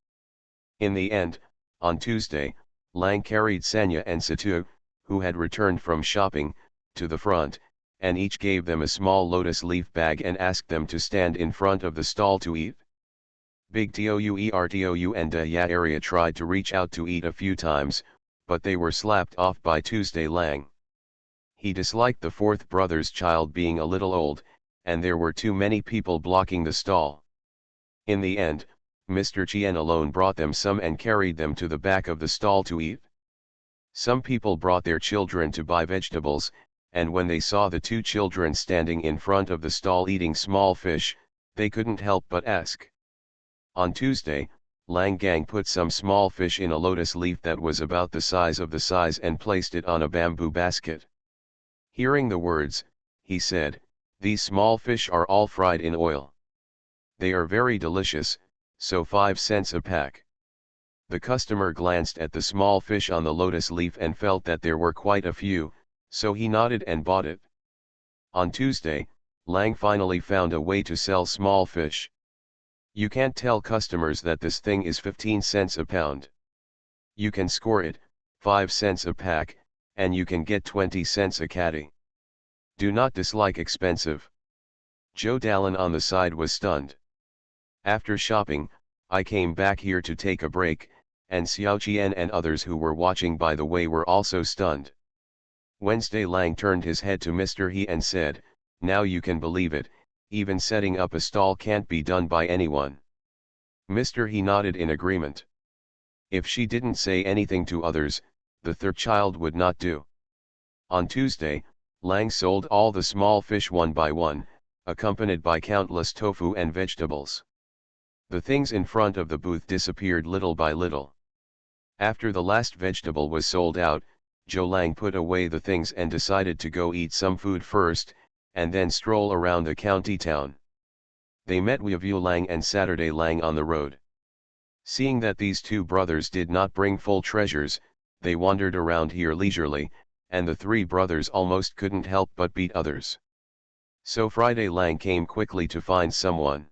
In the end, on Tuesday, Lang carried Sanya and Situ, who had returned from shopping, to the front, and each gave them a small lotus leaf bag and asked them to stand in front of the stall to eat. Big Touertou and Ya area tried to reach out to eat a few times, but they were slapped off by Tuesday Lang. He disliked the fourth brother's child being a little old, and there were too many people blocking the stall. In the end, Mr. Qian alone brought them some and carried them to the back of the stall to eat. Some people brought their children to buy vegetables, and when they saw the 2 children standing in front of the stall eating small fish, they couldn't help but ask. On Tuesday, Lang Gang put some small fish in a lotus leaf that was about the size and placed it on a bamboo basket. Hearing the words, he said, "These small fish are all fried in oil. They are very delicious, so 5 cents a pack." The customer glanced at the small fish on the lotus leaf and felt that there were quite a few, so he nodded and bought it. On Tuesday, Lang finally found a way to sell small fish. You can't tell customers that this thing is 15 cents a pound. You can score it, 5 cents a pack, and you can get 20 cents a catty. Do not dislike expensive. Zhou Dalan on the side was stunned. After shopping, I came back here to take a break, and Xiao Qian and others who were watching by the way were also stunned. Wednesday Lang turned his head to Mr. He and said, "Now you can believe it, even setting up a stall can't be done by anyone." Mr. He nodded in agreement. If she didn't say anything to others, the third child would not do. On Tuesday, Lang sold all the small fish one by one, accompanied by countless tofu and vegetables. The things in front of the booth disappeared little by little. After the last vegetable was sold out, Zhou Lang put away the things and decided to go eat some food first, and then stroll around the county town. They met Weivu Lang and Saturday Lang on the road. Seeing that these 2 brothers did not bring full treasures, they wandered around here leisurely, and the 3 brothers almost couldn't help but beat others. So Friday Lang came quickly to find someone.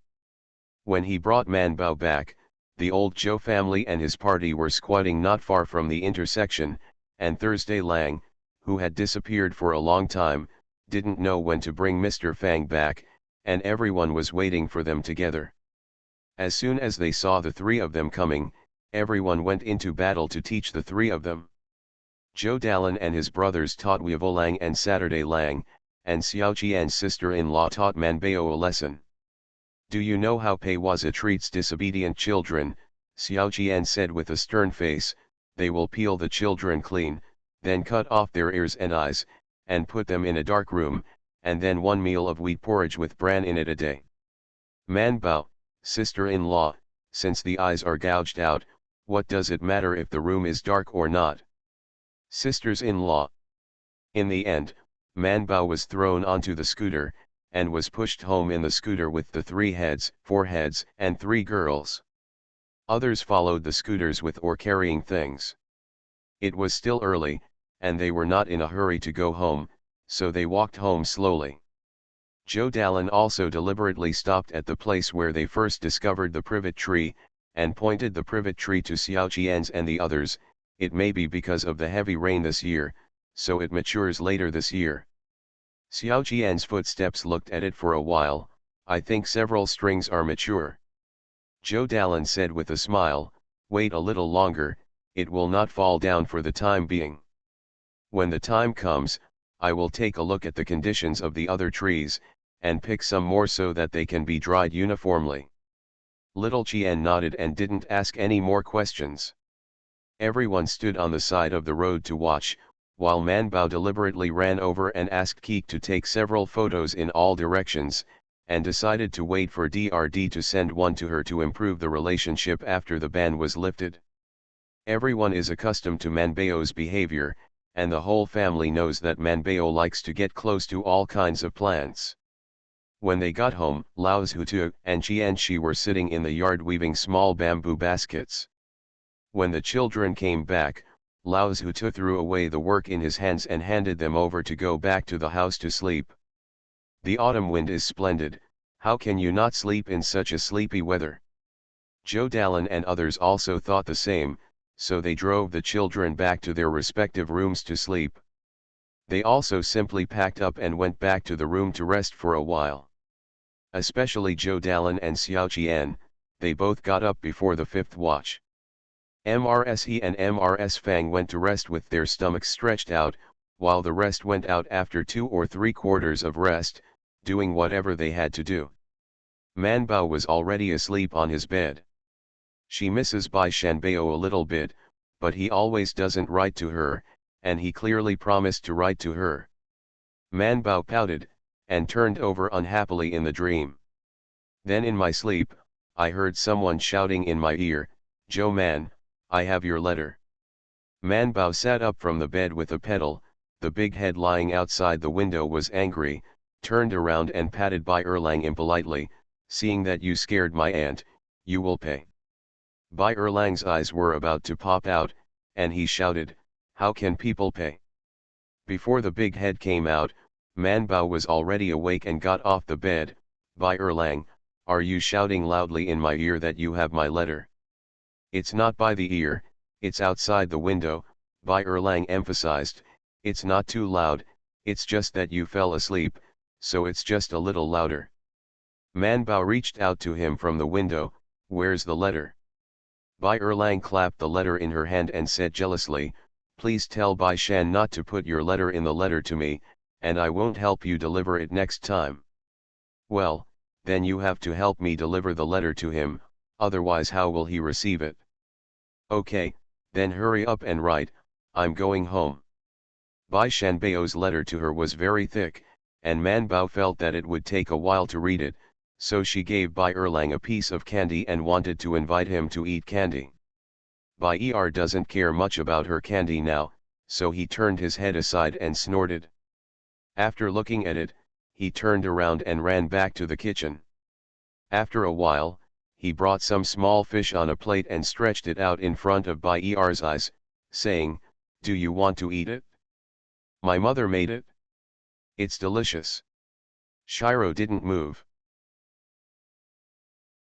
When he brought Manbao back, the old Zhou family and his party were squatting not far from the intersection, and Thursday Lang, who had disappeared for a long time, didn't know when to bring Mr. Fang back, and everyone was waiting for them together. As soon as they saw the 3 of them coming, everyone went into battle to teach the 3 of them. Zhou Dalan and his brothers taught Weivu Lang and Saturday Lang, and Xiao Qian's sister-in-law taught Manbao a lesson. "Do you know how Peiwaza treats disobedient children?" Xiao Qian said with a stern face. "They will peel the children clean, then cut off their ears and eyes, and put them in a dark room, and then 1 meal of wheat porridge with bran in it a day." Manbao, sister-in-law, since the eyes are gouged out, what does it matter if the room is dark or not? Sisters-in-law. In the end, Manbao was thrown onto the scooter, and was pushed home in the scooter with the 3 heads, 4 heads, and 3 girls. Others followed the scooters with or carrying things. It was still early, and they were not in a hurry to go home, so they walked home slowly. Joe Dallin also deliberately stopped at the place where they first discovered the privet tree, and pointed the privet tree to Xiao Qian's and the others. It may be because of the heavy rain this year, so it matures later this year. Xiao Qian's footsteps looked at it for a while. I think several strings are mature. Joe Dallin said with a smile, wait a little longer, it will not fall down for the time being. When the time comes, I will take a look at the conditions of the other trees, and pick some more so that they can be dried uniformly. Little Qian nodded and didn't ask any more questions. Everyone stood on the side of the road to watch, while Manbao deliberately ran over and asked Keek to take several photos in all directions, and decided to wait for DRD to send one to her to improve the relationship after the ban was lifted. Everyone is accustomed to Manbao's behavior, and the whole family knows that Manbao likes to get close to all kinds of plants. When they got home, Lao Zhutu and Qianxi were sitting in the yard weaving small bamboo baskets. When the children came back, Lao Zhutu threw away the work in his hands and handed them over to go back to the house to sleep. The autumn wind is splendid, how can you not sleep in such a sleepy weather? Joe Dallin and others also thought the same, so they drove the children back to their respective rooms to sleep. They also simply packed up and went back to the room to rest for a while. Especially Joe Dallin and Xiao Qian, they both got up before the 5th watch. Mrs. He and Mrs. Fang went to rest with their stomachs stretched out, while the rest went out after 2 or 3 quarters of rest, doing whatever they had to do. Manbao was already asleep on his bed. She misses Bai Shanbao a little bit, but he always doesn't write to her, and he clearly promised to write to her. Manbao pouted, and turned over unhappily in the dream. Then in my sleep, I heard someone shouting in my ear, Joe man, I have your letter. Manbao sat up from the bed with a pedal. The big head lying outside the window was angry, turned around and patted Bai Erlang impolitely, seeing that you scared my aunt, you will pay. Bai Erlang's eyes were about to pop out, and he shouted, how can people pay? Before the big head came out, Manbao was already awake and got off the bed. Bai Erlang, are you shouting loudly in my ear that you have my letter? It's not by the ear, it's outside the window, Bai Erlang emphasized. It's not too loud, it's just that you fell asleep, so it's just a little louder. Manbao reached out to him from the window, where's the letter? Bai Erlang clapped the letter in her hand and said jealously, please tell Bai Shan not to put your letter in the letter to me, and I won't help you deliver it next time. Well, then you have to help me deliver the letter to him, otherwise how will he receive it? Okay, then hurry up and write, I'm going home. Bai Shanbao's letter to her was very thick, and Manbao felt that it would take a while to read it, so she gave Bai Erlang a piece of candy and wanted to invite him to eat candy. Bai doesn't care much about her candy now, so he turned his head aside and snorted. After looking at it, he turned around and ran back to the kitchen. After a while, he brought some small fish on a plate and stretched it out in front of Bai Er's eyes, saying, do you want to eat it? My mother made it. It's delicious. Shiro didn't move.